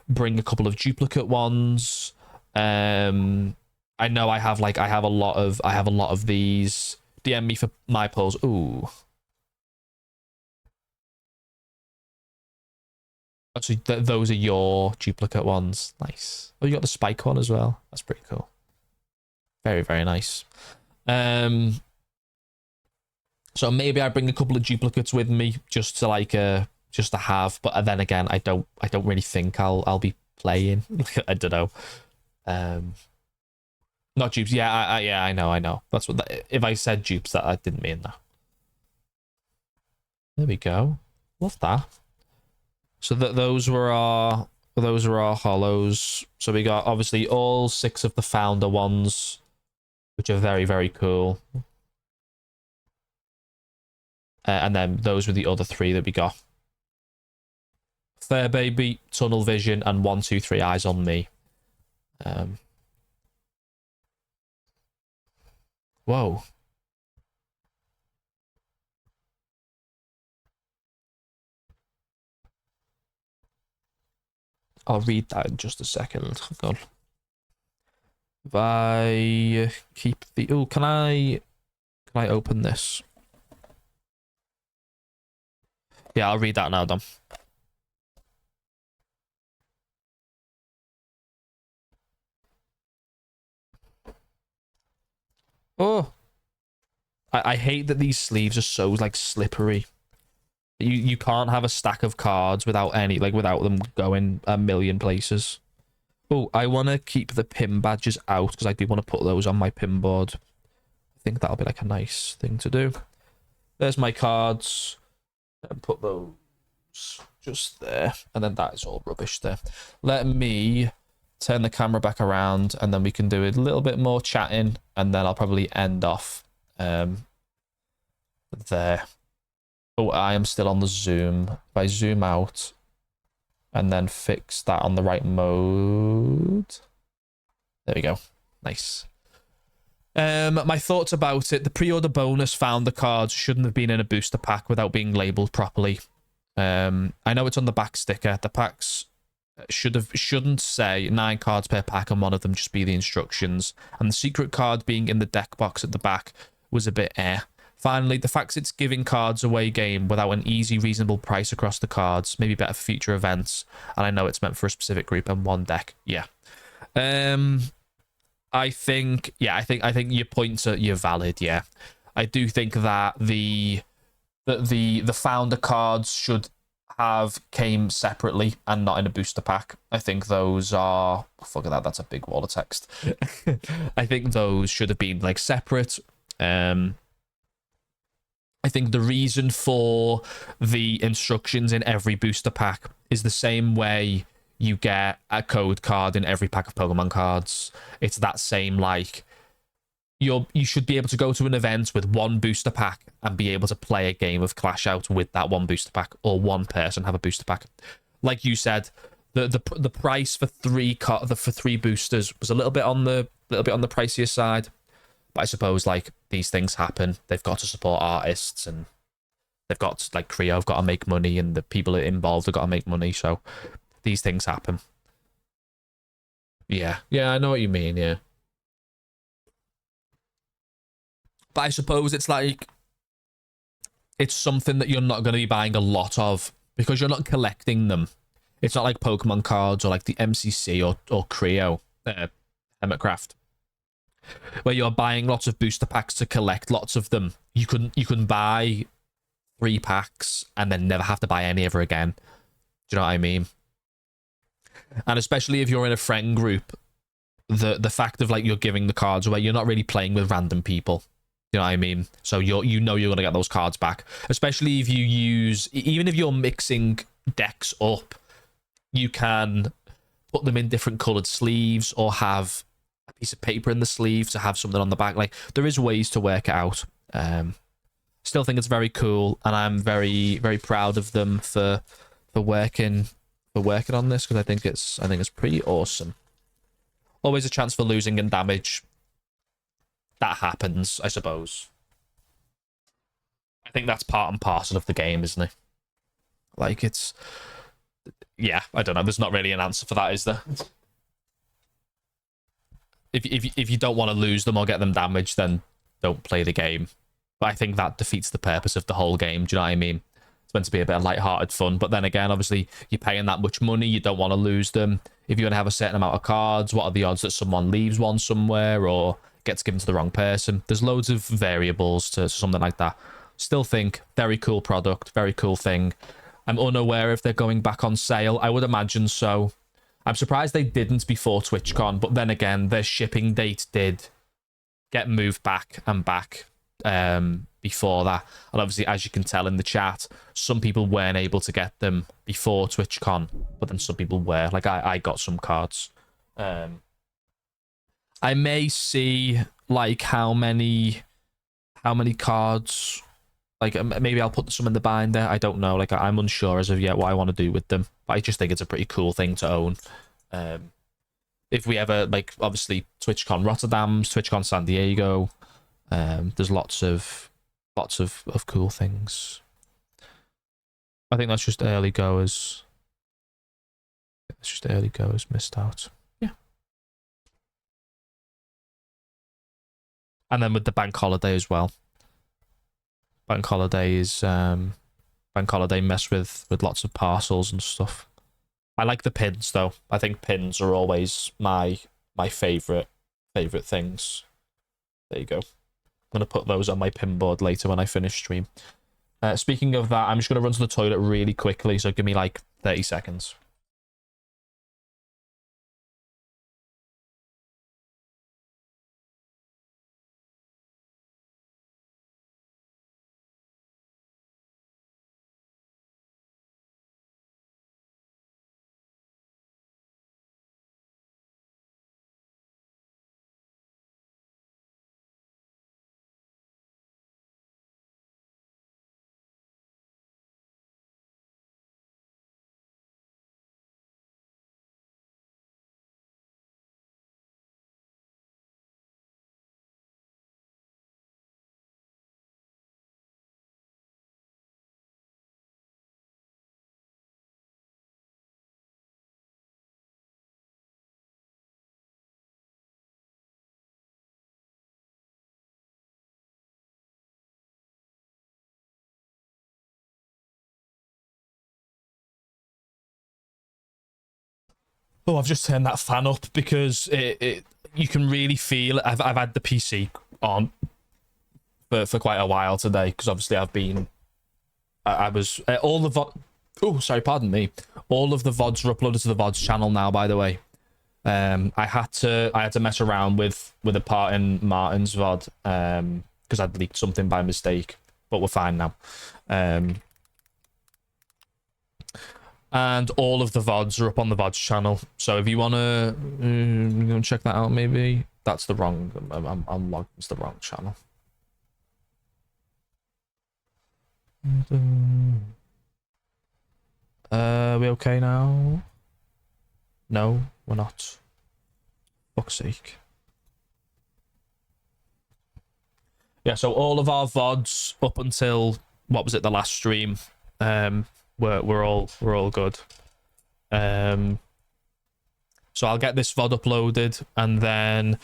bring a couple of duplicate ones. I know I have a lot of these. DM me for my polls. Ooh. So those are your duplicate ones. Nice. Oh, you got the spike one as well. That's pretty cool. Very, very nice. So maybe I bring a couple of duplicates with me just to have. But then again, I don't really think I'll be playing. I don't know. Not dupes. Yeah, I know. That's what. If I said dupes, that I didn't mean that. There we go. Love that. So those were our hollows. So we got obviously all 6 of the founder ones, which are very, very cool. And then those were the other 3 that we got. Fair Baby, Tunnel Vision, and 1, 2, 3 eyes on me. Whoa. I'll read that in just a second. Hang on. If I keep the... Oh, can I open this? Yeah, I'll read that now, Dom. Oh. I hate that these sleeves are so, like, slippery. You can't have a stack of cards without them going a million places. Oh, I want to keep the pin badges out because I do want to put those on my pin board. I think that'll be like a nice thing to do. There's my cards. And put those just there. And then that is all rubbish there. Let me turn the camera back around and then we can do a little bit more chatting and then I'll probably end off there. Oh, I am still on the zoom. If I zoom out and then fix that on the right mode. There we go. Nice. My thoughts about it. The pre-order bonus founder cards shouldn't have been in a booster pack without being labeled properly. I know it's on the back sticker. The packs shouldn't say 9 cards per pack, and one of them just be the instructions. And the secret card being in the deck box at the back was a bit eh. Finally, the fact it's giving cards away game without an easy, reasonable price across the cards, maybe better for future events. And I know it's meant for a specific group and one deck. Yeah. I think your points you're valid. Yeah, I do think that the founder cards should have came separately and not in a booster pack. I think those are fuck that. That's a big wall of text. I think those should have been like separate. I think the reason for the instructions in every booster pack is the same way you get a code card in every pack of Pokemon cards. It's that same, like, you should be able to go to an event with one booster pack and be able to play a game of Clash Out with that one booster pack, or one person have a booster pack. Like you said, the price for three boosters was a little bit on the pricier side. But I suppose, like, these things happen. They've got to support artists, and they've got, like, Creo have got to make money, and the people involved have got to make money, so these things happen. Yeah, I know what you mean, yeah. But I suppose it's like, it's something that you're not going to be buying a lot of, because you're not collecting them. It's not like Pokemon cards, or like the MCC, or Creo, Hermitcraft, where you're buying lots of booster packs to collect lots of them. You can buy 3 packs and then never have to buy any ever again. Do you know what I mean? And especially if you're in a friend group, the fact of, like, you're giving the cards away, you're not really playing with random people. You know what I mean? So you're gonna get those cards back. Especially if you even if you're mixing decks up, you can put them in different coloured sleeves, or have a piece of paper in the sleeve to have something on the back. Like, there is ways to work it out. Still think it's very cool, and I'm very, very proud of them for working on this, because I think it's pretty awesome. Always a chance for losing and damage. That happens, I suppose. I think that's part and parcel of the game, isn't it? Like, it's... Yeah, I don't know. There's not really an answer for that, is there? If you don't want to lose them or get them damaged, then don't play the game. But I think that defeats the purpose of the whole game. Do you know what I mean? It's meant to be a bit of light-hearted fun. But then again, obviously, you're paying that much money. You don't want to lose them. If you're going to have a certain amount of cards, what are the odds that someone leaves one somewhere or gets given to the wrong person? There's loads of variables to something like that. Still think, very cool product, very cool thing. I'm unaware if they're going back on sale. I would imagine so. I'm surprised they didn't before TwitchCon, but then again, their shipping date did get moved back and back before that. And obviously, as you can tell in the chat, some people weren't able to get them before TwitchCon, but then some people were. Like, I got some cards. I may see, like, how many cards... Like, maybe I'll put some in the binder. I don't know. Like, I'm unsure as of yet what I want to do with them. But I just think it's a pretty cool thing to own. If we ever, like, obviously, TwitchCon Rotterdam's, TwitchCon San Diego. There's lots of cool things. I think that's just early goers. It's just early goers missed out. Yeah. And then with the bank holiday as well. Bank holiday mess with lots of parcels and stuff. I like the pins though. I think pins are always my favorite things. There you go. I'm gonna put those on my pin board later when I finish stream. Speaking of that, I'm just gonna run to the toilet really quickly, so give me like 30 seconds. Oh, I've just turned that fan up because you can really feel it. I've had the PC on for quite a while today because obviously I was all the oh, sorry, pardon me. All of the VODs are uploaded to the VODs channel now, by the way. I had to mess around with a part in Martin's VOD because I'd leaked something by mistake, but we're fine now. And all of the VODs are up on the VODs channel. So if you wanna check that out, maybe that's the wrong. I'm logged into the wrong channel. We okay now? No, we're not. Fuck's sake. Yeah, so all of our VODs up until what was it, the last stream, we're all good. So I'll get this VOD uploaded and then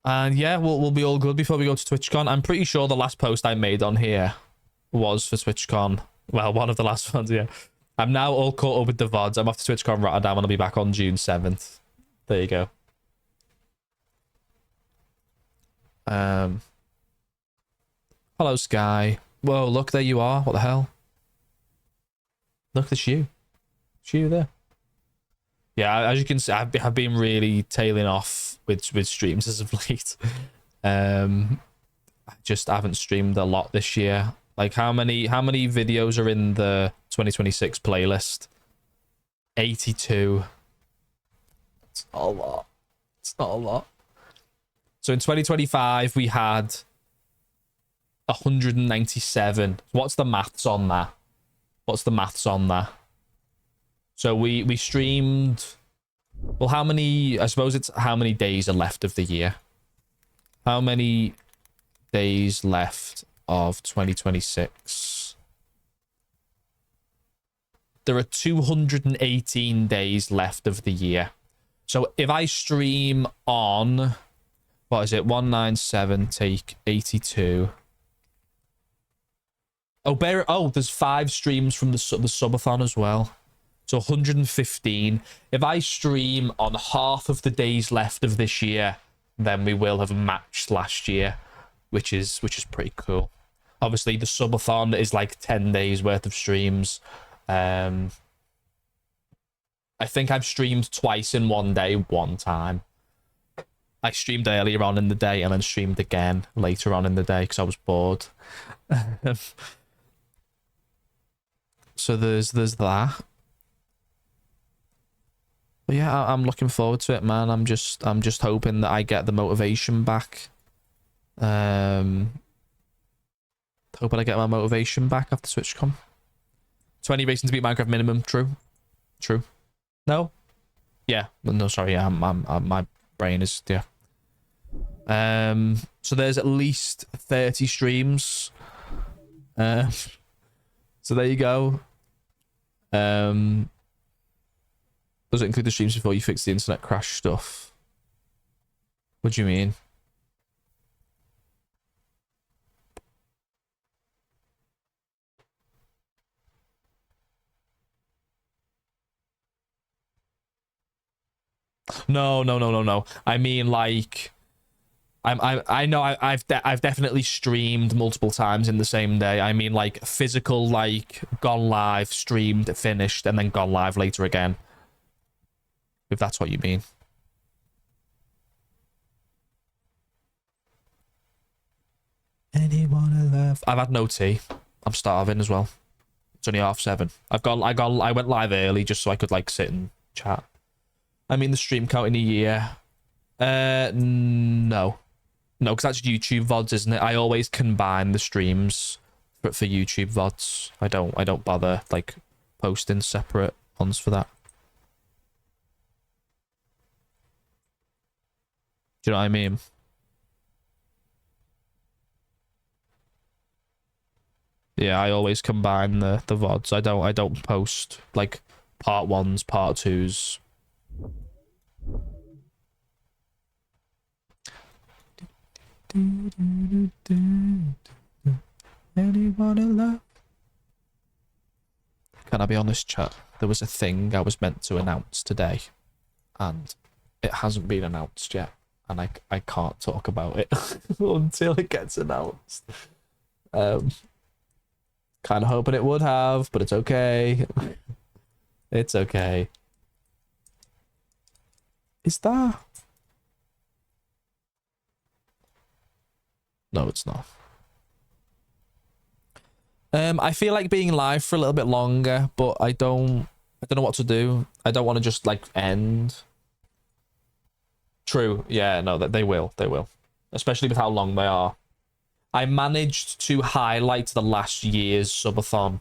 and yeah, we'll be all good before we go to TwitchCon. I'm pretty sure the last post I made on here was for TwitchCon. Well, one of the last ones, yeah. I'm now all caught up with the VODs. I'm off to TwitchCon Rotterdam and I'll be back on June 7th. There you go. Hello, Sky. Whoa, look, there you are. What the hell? Look, there's you. It's you there. Yeah, as you can see, I've been really tailing off with streams as of late. I just haven't streamed a lot this year. Like, how many videos are in the 2026 playlist? 82. It's not a lot. It's not a lot. So in 2025 we had 197. What's the maths on that? What's the maths on that? So we streamed, well, how many, I suppose it's how many days are left of the year. How many days left of 2026? There are 218 days left of the year. So if I stream on, what is it, 197 take 82. Oh, there's 5 streams from the subathon as well. So 115. If I stream on half of the days left of this year, then we will have matched last year, which is pretty cool. Obviously, the subathon is like 10 days worth of streams. I think I've streamed twice in one day, one time. I streamed earlier on in the day and then streamed again later on in the day because I was bored. So there's that. But yeah, I'm looking forward to it, man. I'm just hoping that I get the motivation back. Hoping I get my motivation back after TwitchCon. 20 racing to beat Minecraft minimum. True. No. Yeah. No. Sorry. Yeah. My brain is, yeah. So there's at least 30 streams. So there you go. Does it include the streams before you fix the internet crash stuff? What do you mean? No. I mean, like, I know I've definitely streamed multiple times in the same day. I mean, like, physical, like, gone live, streamed, finished, and then gone live later again. If that's what you mean. Anyone left? I've had no tea. I'm starving as well. It's only 7:30. I went live early just so I could, like, sit and chat. I mean, the stream count in a year. No, because that's YouTube VODs, isn't it? I always combine the streams for YouTube VODs. I don't bother, like, posting separate ones for that. Do you know what I mean? Yeah, I always combine the VODs. I don't post, like, part 1s, part 2s. Anyone in love? Can I be on this chat? there was a thing I was meant to announce today, and it hasn't been announced yet, and I can't talk about it until it gets announced. Kind of hoping it would have, but it's okay. It's okay. Is that? No, it's not. I feel like being live for a little bit longer, but I don't know what to do. I don't want to just like end. True. Yeah, no, that they will. They will. Especially with how long they are. I managed to highlight the last year's subathon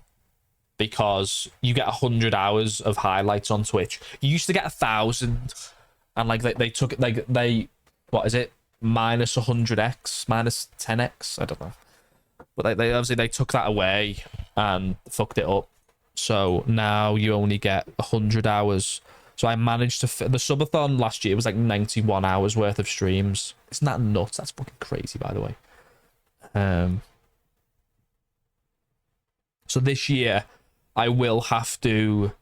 because you get 100 hours of highlights on Twitch. You used to get 1,000, and like they took it, like they, what is it, minus 100x, minus 10x, I don't know, but they obviously they took that away and fucked it up. So now you only get 100 hours. So I managed to the subathon last year was like 91 hours worth of streams. Isn't that nuts? That's fucking crazy, by the way. So this year I will have to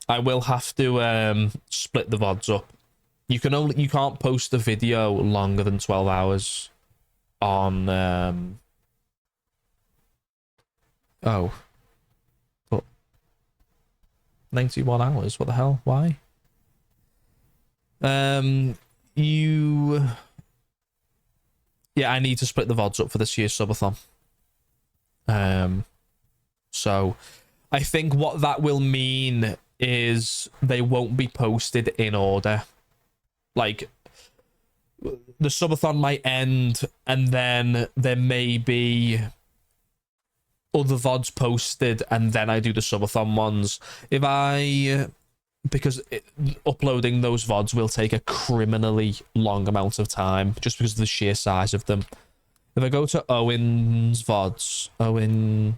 I will have to split the VODs up. You can't post the video longer than 12 hours on but 91 hours, what the hell? Why? Yeah, I need to split the VODs up for this year's subathon. So I think what that will mean is they won't be posted in order. Like, the subathon might end, and then there may be other VODs posted, and then I do the subathon ones. Because uploading those VODs will take a criminally long amount of time, just because of the sheer size of them. If I go to Owen's VODs, Owen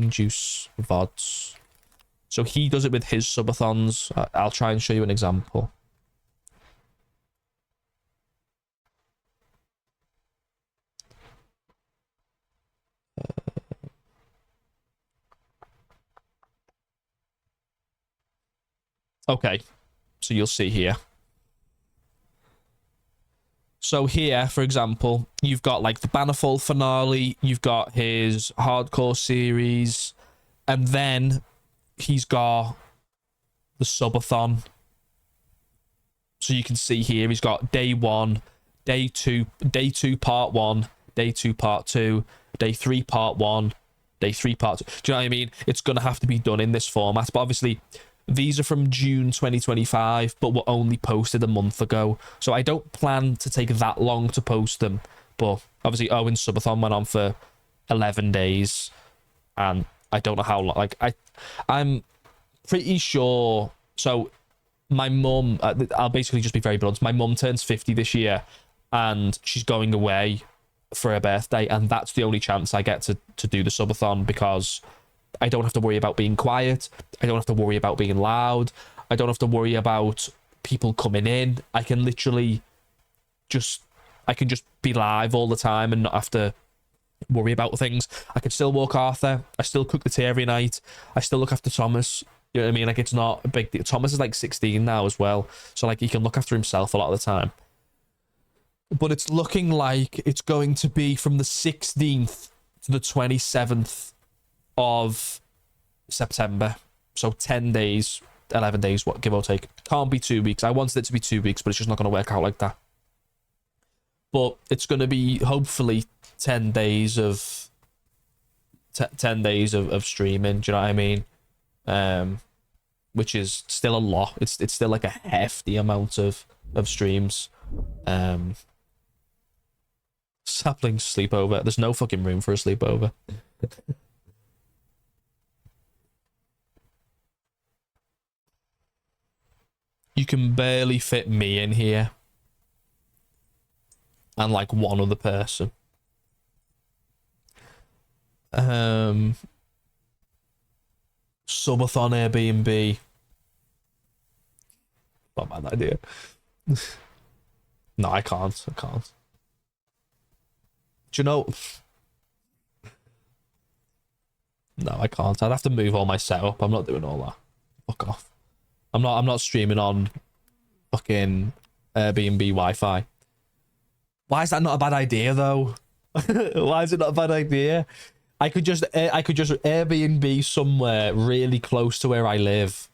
Juice VODs, so he does it with his subathons. I'll try and show you an example. Okay, so you'll see here. So here, for example, you've got like the Bannerfall finale, you've got his hardcore series, and then he's got the subathon. So you can see here, he's got day 1, day 2 part 1, day 2 part 2, day 3 part 1, day 3 part 2. Do you know what I mean? It's going to have to be done in this format, but obviously these are from June 2025, but were only posted a month ago. So I don't plan to take that long to post them. But obviously Owen's subathon went on for 11 days. And I don't know how long. Like, I'm pretty sure. So my mum, I'll basically just be very blunt. My mum turns 50 this year, and she's going away for her birthday. And that's the only chance I get to do the subathon, because I don't have to worry about being quiet. I don't have to worry about being loud. I don't have to worry about people coming in. I can literally just be live all the time and not have to worry about things. I can still walk Arthur. I still cook the tea every night. I still look after Thomas. You know what I mean? Like, it's not a big deal. Thomas is like 16 now as well. So like, he can look after himself a lot of the time. But it's looking like it's going to be from the 16th to the 27th of September. So 10 days, 11 days, what, give or take. Can't be 2 weeks. I wanted it to be 2 weeks, but it's just not going to work out like that. But it's going to be hopefully 10 days of 10 days of streaming. Do you know what I mean? Which is still a lot. It's still like a hefty amount of streams. Sapling sleepover. There's no fucking room for a sleepover. You can barely fit me in here. And like one other person. Subathon Airbnb. Not a bad idea. No, I can't. Do you know? No, I can't. I'd have to move all my setup. I'm not doing all that. Fuck off. I'm not streaming on fucking Airbnb Wi-Fi. Why is that not a bad idea though? Why is it not a bad idea? I could just Airbnb somewhere really close to where I live.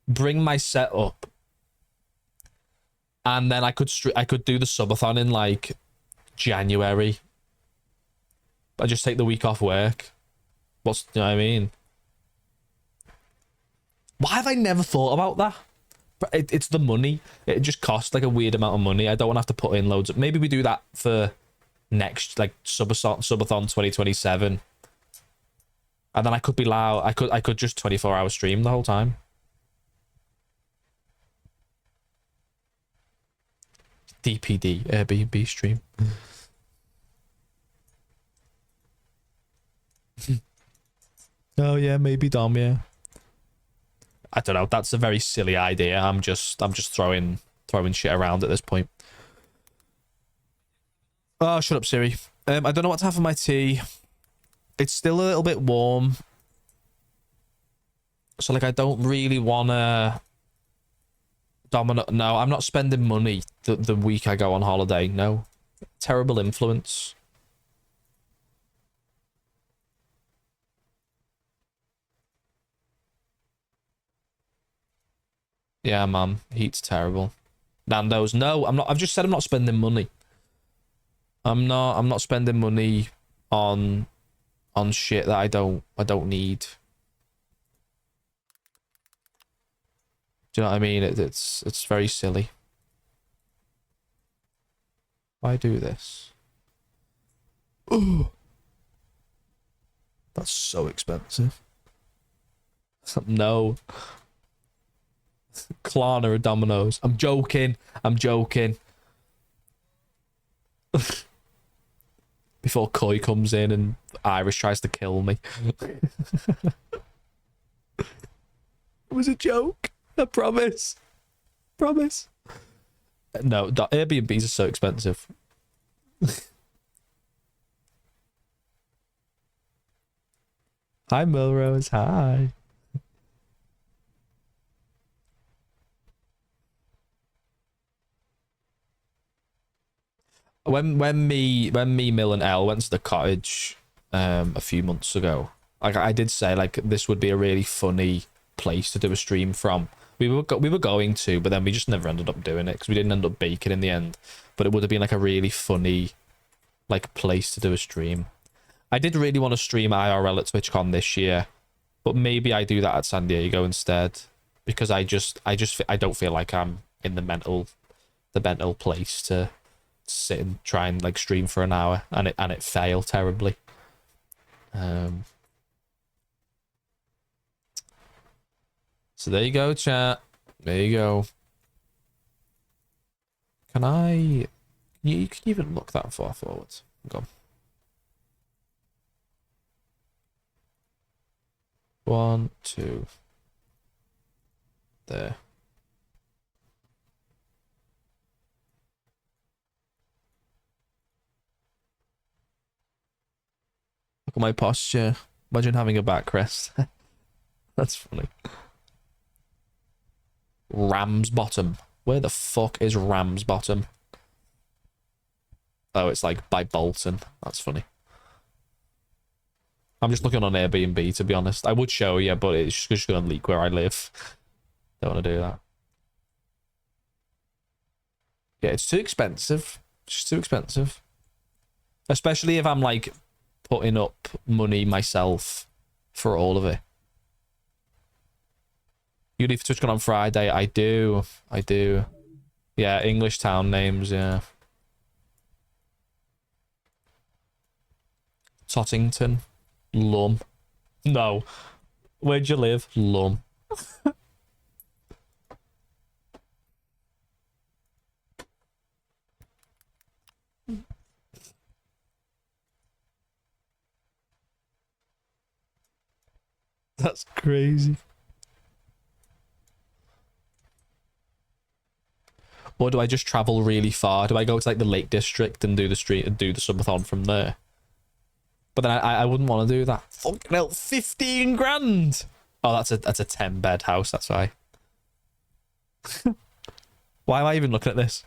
Bring my setup. And then I could do the subathon in like January. I just take the week off work. You know what I mean? Why have I never thought about that? It's the money. It just costs like a weird amount of money. I don't want to have to put in loads of... Maybe we do that for next, like, subathon 2027. And then I could be loud. I could just 24-hour stream the whole time. DPD, Airbnb stream. Oh yeah, maybe Dom, yeah. I don't know. That's a very silly idea. I'm just throwing shit around at this point. Oh, shut up, Siri. I don't know what to have for my tea. It's still a little bit warm. So like I don't really wanna dominate. No, I'm not spending money the week I go on holiday. No. Terrible influence. Yeah, man. Heat's terrible. Nando's. No, I'm not. I've just said I'm not spending money. I'm not spending money on shit that I don't need. Do you know what I mean? It's very silly. Why do this? Ooh. That's so expensive. No. Klarna or Domino's. I'm joking. Before Koi comes in and Irish tries to kill me. It was a joke. I promise. Promise. No, Airbnbs are so expensive. Hi, Melrose. Hi. When me, Mill and Elle went to the cottage a few months ago, like I did say, like this would be a really funny place to do a stream from. We were going to, but then we just never ended up doing it because we didn't end up baking in the end. But it would have been like a really funny, like place to do a stream. I did really want to stream IRL at TwitchCon this year, but maybe I do that at San Diego instead because I don't feel like I'm in the mental place to sit and try and like stream for an hour and it fail terribly. So there you go, chat. There you go. Can you even look that far forward? Go. 1, 2. There. Look at my posture. Imagine having a backrest. That's funny. Ramsbottom. Where the fuck is Ramsbottom? Oh, it's like by Bolton. That's funny. I'm just looking on Airbnb, to be honest. I would show you, but it's just going to leak where I live. Don't want to do that. Yeah, it's too expensive. It's just too expensive. Especially if I'm like putting up money myself for all of it. You leave TwitchCon on Friday. I do. Yeah, English town names, yeah. Tottington. Lum. No. Where'd you live? Lum. That's crazy. Or do I just travel really far? Do I go to like the Lake District and do the street and do the subathon from there? But then I wouldn't want to do that. Fucking hell, 15 grand. Oh, that's a 10 bed house. That's why. Why am I even looking at this?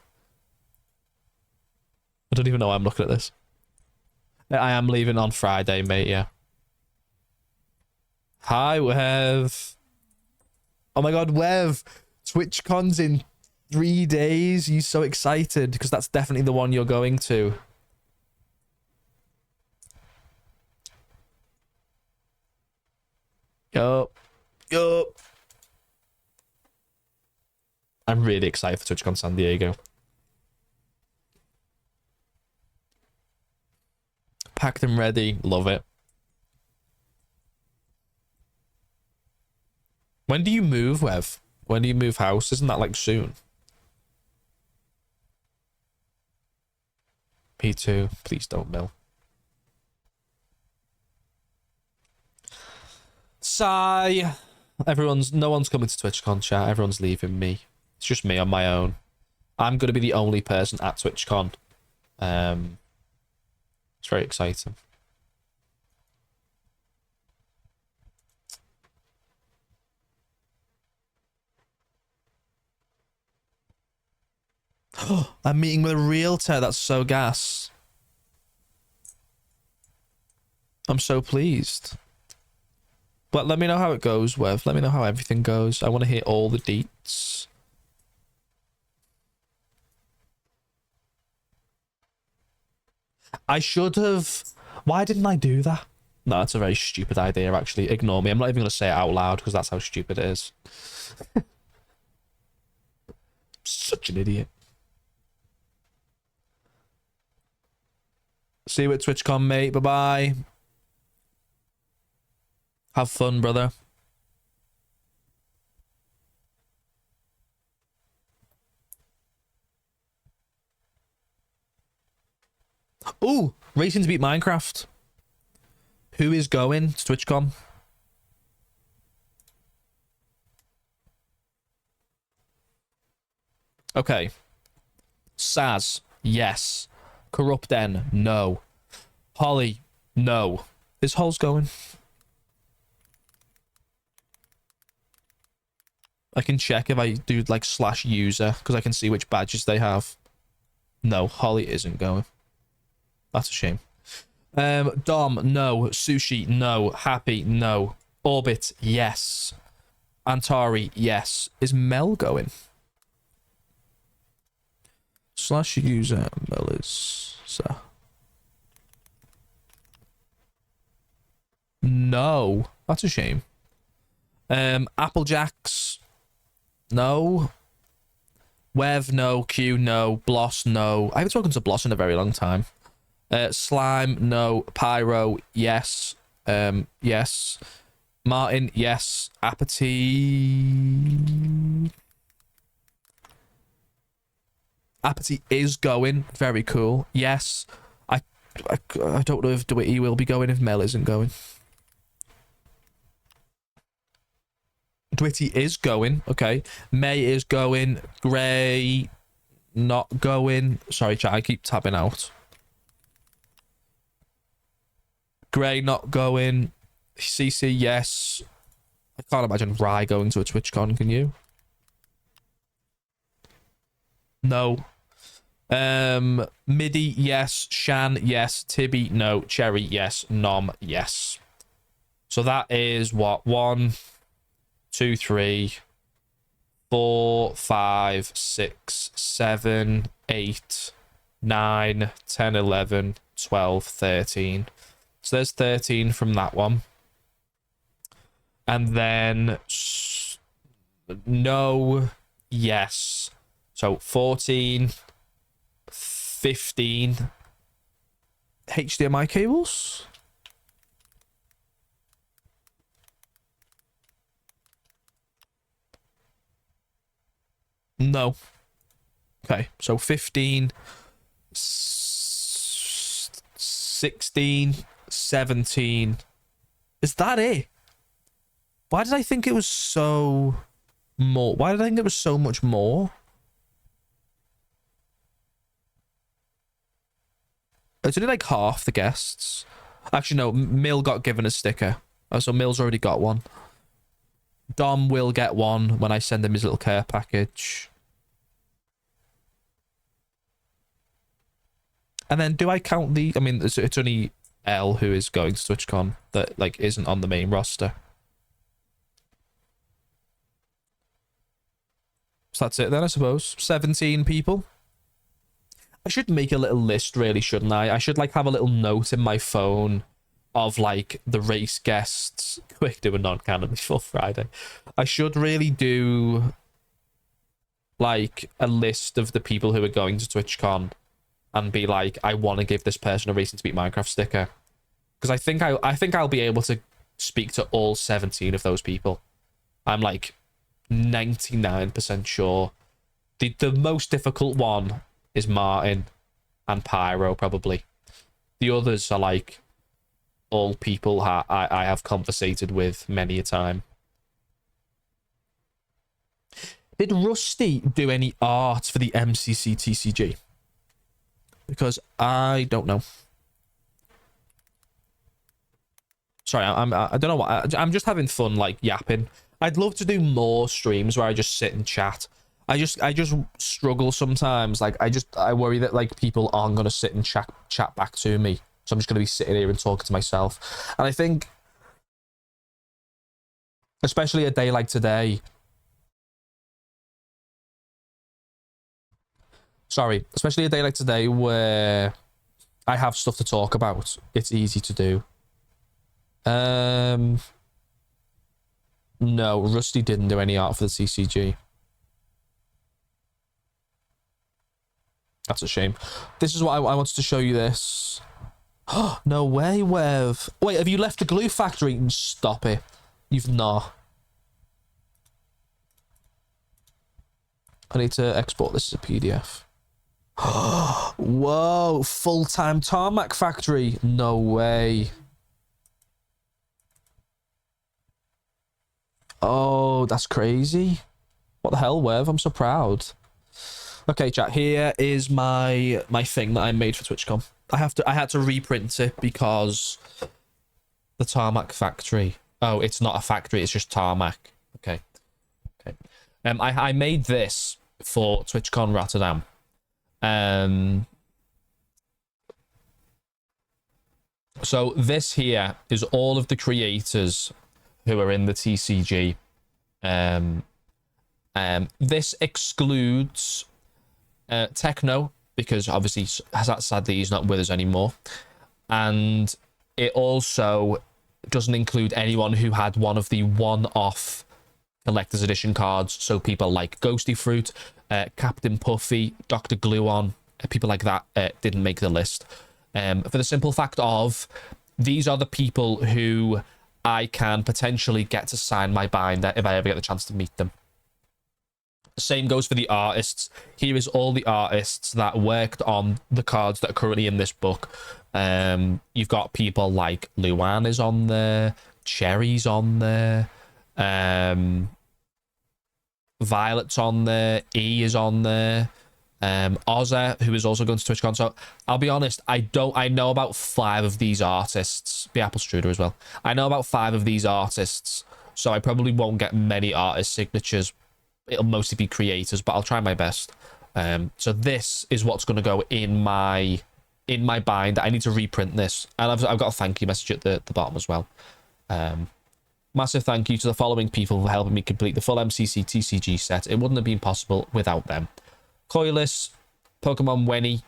I don't even know why I'm looking at this. I am leaving on Friday, mate, yeah. Hi, Wev. Oh my god, Wev. TwitchCon's in 3 days. You so excited? Because that's definitely the one you're going to. Yup. Yup. I'm really excited for TwitchCon San Diego. Packed and ready. Love it. When do you move, Wev? When do you move house? Isn't that like soon? P2. Please don't mill. Sigh. No one's coming to TwitchCon chat. Everyone's leaving me. It's just me on my own. I'm going to be the only person at TwitchCon. It's very exciting. I'm meeting with a realtor. That's so gas. I'm so pleased. But let me know how it goes, Wev. Let me know how everything goes. I want to hear all the deets. I should have... Why didn't I do that? No, it's a very stupid idea, actually. Ignore me. I'm not even going to say it out loud because that's how stupid it is. Such an idiot. See you at TwitchCon, mate. Bye-bye. Have fun, brother. Ooh, racing to beat Minecraft. Who is going to TwitchCon? Okay. Saz, yes. Corrupten, no. Holly, no. Is Holes going? I can check if I do like /user because I can see which badges they have. No, Holly isn't going. That's a shame. Dom, no. Sushi, no. Happy, no. Orbit, yes. Antari, yes. Is Mel going? /user, Mel is... So. No. That's a shame. Applejacks, no. Wev, no. Q, no. Bloss, no. I haven't spoken to Bloss in a very long time. Slime, no. Pyro, yes. Yes. Martin, yes. Apathy is going. Very cool. Yes. I don't know if Dwitty will be going if Mel isn't going. Dwitty is going. Okay. May is going. Gray not going. Sorry, chat. I keep tabbing out. Gray not going. CC, yes. I can't imagine Rye going to a TwitchCon, can you? No. Midi, yes. Shan, yes. Tibby, no. Cherry, yes. Nom, yes. So that is what? 1, 2, 3, 4, 5, 6, 7, 8, 9, 10, 11, 12, 13. So there's 13 from that one. And then no, yes. So 14, 15 HDMI cables. No. Okay, so 15, 16, 17. Is that it? Why did I think it was so more? Why did I think it was so much more? It's only like half the guests. Actually, no, Mill got given a sticker. Oh, so Mill's already got one. Dom will get one when I send him his little care package. And then do I count the... I mean, it's only L who is going to TwitchCon that, like, isn't on the main roster. So that's it then, I suppose. 17 people. I should make a little list, really, shouldn't I? I should, like, have a little note in my phone of, like, the race guests. Quick, do a non-canon before Friday. I should really do, like, a list of the people who are going to TwitchCon and be like, I want to give this person a Racing to Beat Minecraft sticker. Because I think I'll be able to speak to all 17 of those people. I'm, like, 99% sure. The most difficult one is Martin and Pyro, probably. The others are, like, all people I have conversated with many a time. Did Rusty do any art for the MCC TCG? Because I don't know. Sorry, I don't know what... I'm just having fun, like, yapping. I'd love to do more streams where I just sit and chat. I just struggle sometimes. Like, I worry that, like, people aren't going to sit and chat back to me. So I'm just going to be sitting here and talking to myself. And I think, especially a day like today... Sorry, especially a day like today where I have stuff to talk about. It's easy to do. No, Rusty didn't do any art for the CCG. That's a shame. This is what I wanted to show you this. No way, Wev. Wait, have you left the glue factory? Stop it. You've not. I need to export this as a PDF. Whoa, full-time tarmac factory. No way. Oh, that's crazy. What the hell, Wev? I'm so proud. Okay, chat, here is my thing that I made for TwitchCon. I had to reprint it because the tarmac factory. Oh, it's not a factory, it's just tarmac. Okay. I made this for TwitchCon Rotterdam. So this here is all of the creators who are in the TCG. This excludes Techno, because obviously sadly he's not with us anymore, and it also doesn't include anyone who had one of the one-off collector's edition cards. So people like Ghosty Fruit, Captain Puffy, Dr. Gluon, people like that didn't make the list. For the simple fact of, these are the people who I can potentially get to sign my binder if I ever get the chance to meet them. The same goes for the artists. Here is all the artists that worked on the cards that are currently in this book. You've got people like Luan is on there, Cherry's on there, Violet's on there, E is on there, Ozza, who is also going to TwitchCon. So I'll be honest, I know about 5 of these artists. Be Apple Struder as well. I know about 5 of these artists, so I probably won't get many artist signatures. It'll mostly be creators, but I'll try my best. So this is what's going to go in my binder. I need to reprint this, and I've got a thank you message at the bottom as well. Massive thank you to the following people for helping me complete the full MCC TCG set. It wouldn't have been possible without them: Coilus, Pokemon Wenny,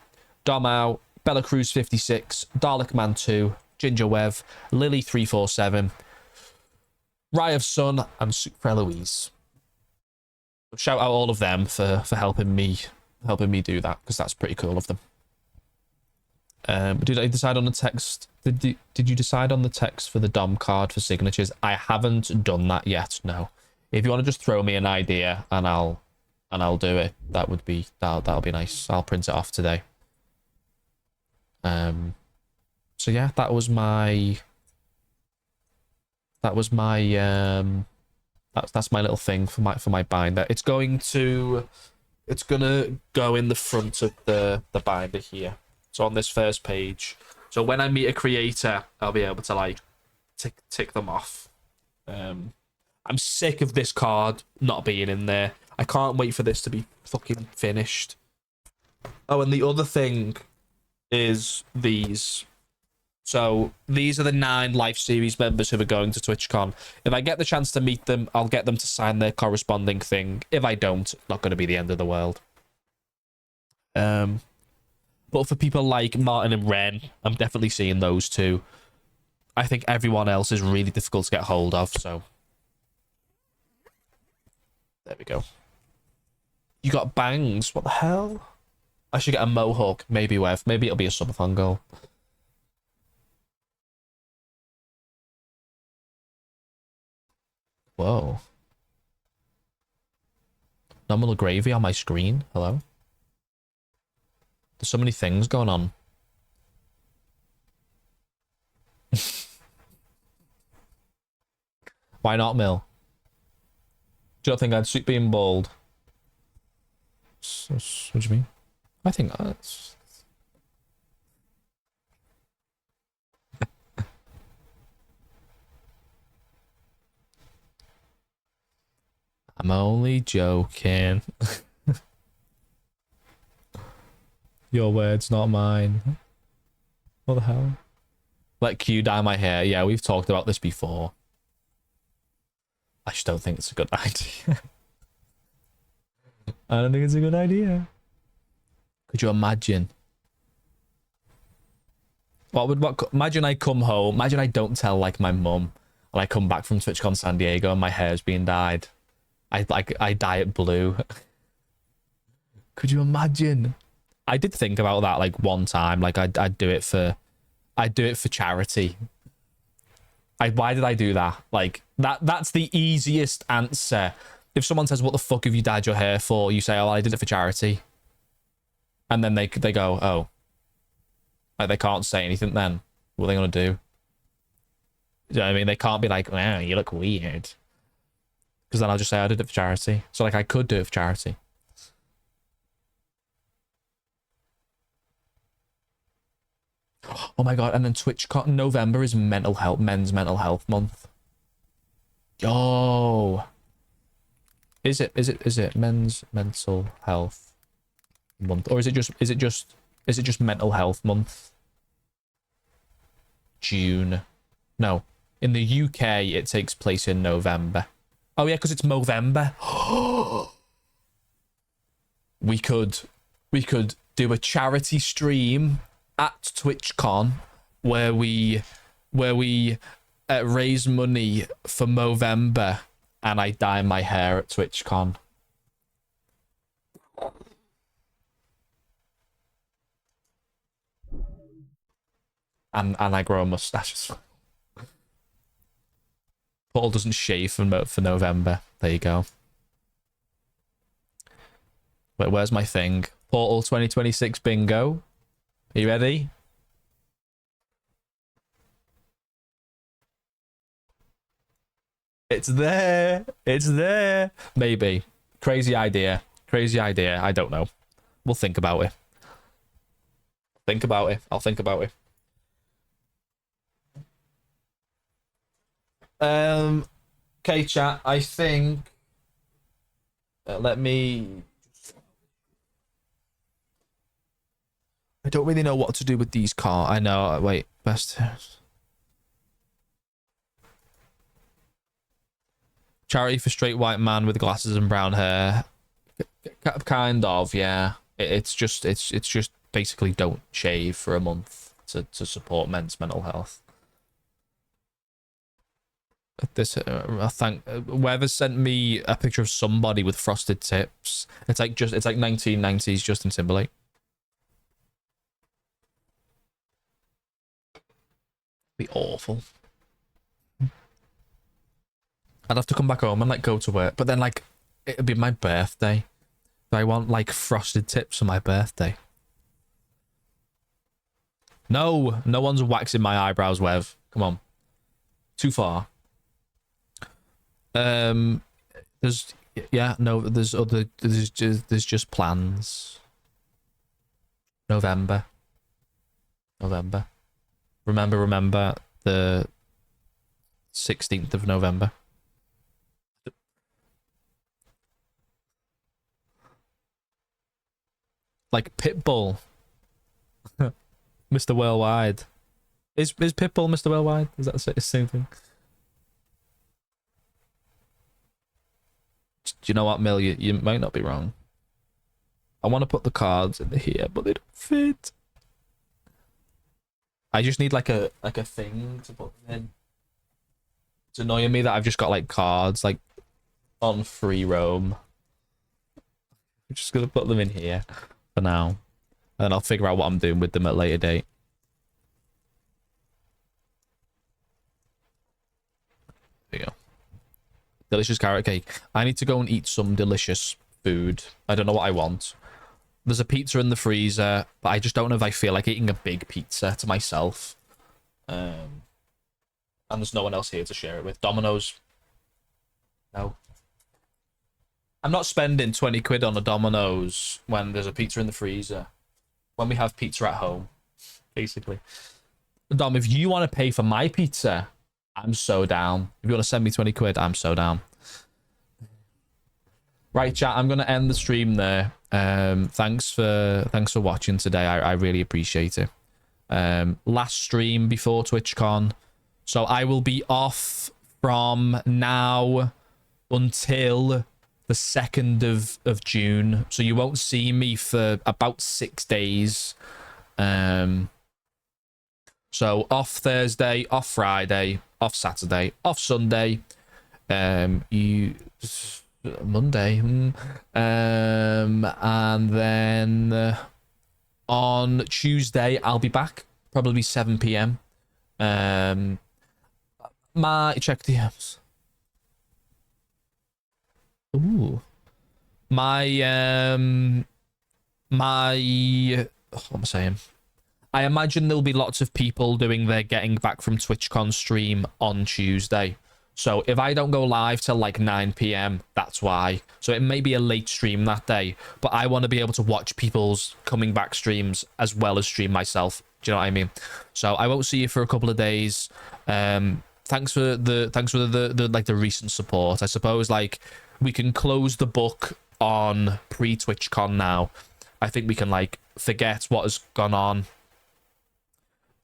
Domao, Bella Cruz 56, Dalek Man 2, Ginger Wev, Lily 347, Rai of Sun, and Super Eloise. Shout out all of them for helping me do that, because that's pretty cool of them. Did I decide on the text? Did you decide on the text for the Dom card for signatures? I haven't done that yet. No. If you want to just throw me an idea and I'll do it, that'll be nice. I'll print it off today. So yeah, that's my little thing for my binder. It's gonna go in the front of the binder here. So on this first page, So when I meet a creator, I'll be able to like tick them off. I'm sick of this card not being in there. I can't wait for this to be fucking finished. Oh, and the other thing is these. So these are the 9 Life Series members who are going to TwitchCon. If I get the chance to meet them, I'll get them to sign their corresponding thing. If I don't, it's not going to be the end of the world. But for people like Martin and Ren, I'm definitely seeing those two. I think everyone else is really difficult to get hold of, so... There we go. You got bangs? What the hell? I should get a mohawk. Maybe, Wev. Maybe it'll be a subathon goal. Whoa. Nominal gravy on my screen. Hello? There's so many things going on. Why not, Mill? Do you not think I'd suit being bald? What do you mean? I think that's... I'm only joking. Your words, not mine. What the hell? Let Q dye my hair. Yeah, we've talked about this before. I just don't think it's a good idea. I don't think it's a good idea. Could you imagine? Imagine I come home. Imagine I don't tell like my mum, and I come back from TwitchCon San Diego and my hair's being dyed. I dye it blue. Could you imagine? I did think about that like one time. Like I'd do it for charity. Why did I do that? Like that's the easiest answer. If someone says, "What the fuck have you dyed your hair for?" You say, "Oh, I did it for charity," and then they go, "Oh," like they can't say anything. Then what are they gonna do? You know what I mean? They can't be like, "Wow, you look weird," because then I'll just say I did it for charity. So like I could do it for charity. Oh my god! And then TwitchCon November is men's mental health month. Yo. Is it men's mental health month, or is it just mental health month? June. No. In the UK it takes place in November. Oh yeah, because it's Movember. we could do a charity stream at TwitchCon where we raise money for Movember. And I dye my hair at TwitchCon. And I grow a mustache as well. Paul doesn't shave for November. There you go. Wait, where's my thing? Portal 2026 bingo. Are you ready? It's there. It's there. Maybe. Crazy idea. Crazy idea. I don't know. We'll think about it. Think about it. I'll think about it. Okay, chat. I think... let me... I don't really know what to do with these cards. I know. Wait. Best... Charity for straight white man with glasses and brown hair. Kind of, yeah. It's just basically don't shave for a month to support men's mental health. This I think whoever sent me a picture of somebody with frosted tips. It's like 1990s Justin Timberlake. Be awful. I'd have to come back home and like go to work, but then like it'd be my birthday. Do I want like frosted tips for my birthday? No one's waxing my eyebrows, Wev. Come on, too far. There's just plans. November. Remember the 16th of November. Like Pitbull. Mr. Worldwide. Is Pitbull Mr. Worldwide? Is that the same thing? Do you know what, Mill? You might not be wrong. I want to put the cards in here, but they don't fit. I just need like a thing to put them in. It's annoying me that I've just got like cards like on free roam. I'm just gonna put them in here for now, and then I'll figure out what I'm doing with them at a later date. There you go. Delicious carrot cake. I need to go and eat some delicious food. I don't know what I want. There's a pizza in the freezer, but I just don't know if I feel like eating a big pizza to myself. And there's no one else here to share it with. Domino's. No. I'm not spending 20 quid on a Domino's when there's a pizza in the freezer. When we have pizza at home, basically. Dom, if you want to pay for my pizza, I'm so down. If you want to send me 20 quid, I'm so down. Right, chat, I'm going to end the stream there. Thanks for watching today. I really appreciate it. Last stream before TwitchCon. So I will be off from now until the 2nd of June. So you won't see me for about 6 days. So off Thursday, off Friday, off Saturday, off Sunday. Monday. And then on Tuesday, I'll be back. Probably 7 p.m. Check DMs. Ooh. What am I saying? I imagine there'll be lots of people doing their getting back from TwitchCon stream on Tuesday. So if I don't go live till like 9 p.m, that's why. So it may be a late stream that day, but I want to be able to watch people's coming back streams as well as stream myself. Do you know what I mean? So I won't see you for a couple of days. Thanks for the recent support. I suppose like we can close the book on pre-TwitchCon now. I think we can like forget what has gone on.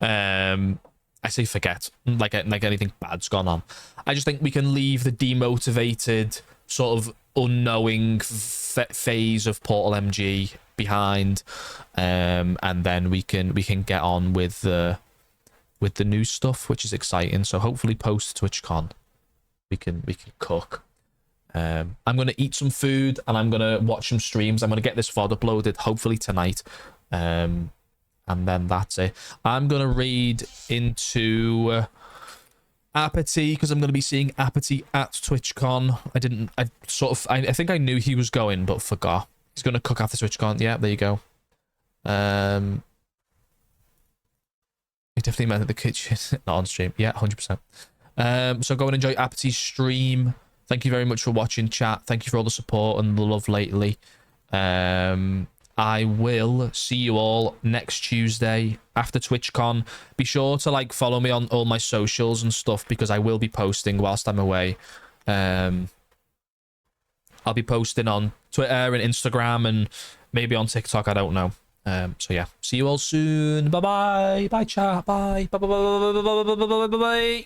I say forget, like anything bad's gone on. I just think we can leave the demotivated, sort of unknowing phase of Portal MG behind, and then we can get on with the new stuff, which is exciting. So hopefully post TwitchCon, we can cook. I'm gonna eat some food and I'm gonna watch some streams. I'm gonna get this VOD uploaded hopefully tonight. And then that's it. I'm going to read into Apathy because I'm going to be seeing Apathy at TwitchCon. I think I knew he was going, but forgot. He's going to cook after TwitchCon. Yeah, there you go. He definitely meant at the kitchen, not on stream. Yeah, 100%. So go and enjoy Apathy's stream. Thank you very much for watching, chat. Thank you for all the support and the love lately. I will see you all next Tuesday after TwitchCon. Be sure to like follow me on all my socials and stuff because I will be posting whilst I'm away. I'll be posting on Twitter and Instagram and maybe on TikTok. I don't know. So yeah, see you all soon. Bye bye. Bye chat. Bye. Bye bye bye bye bye bye bye bye bye bye.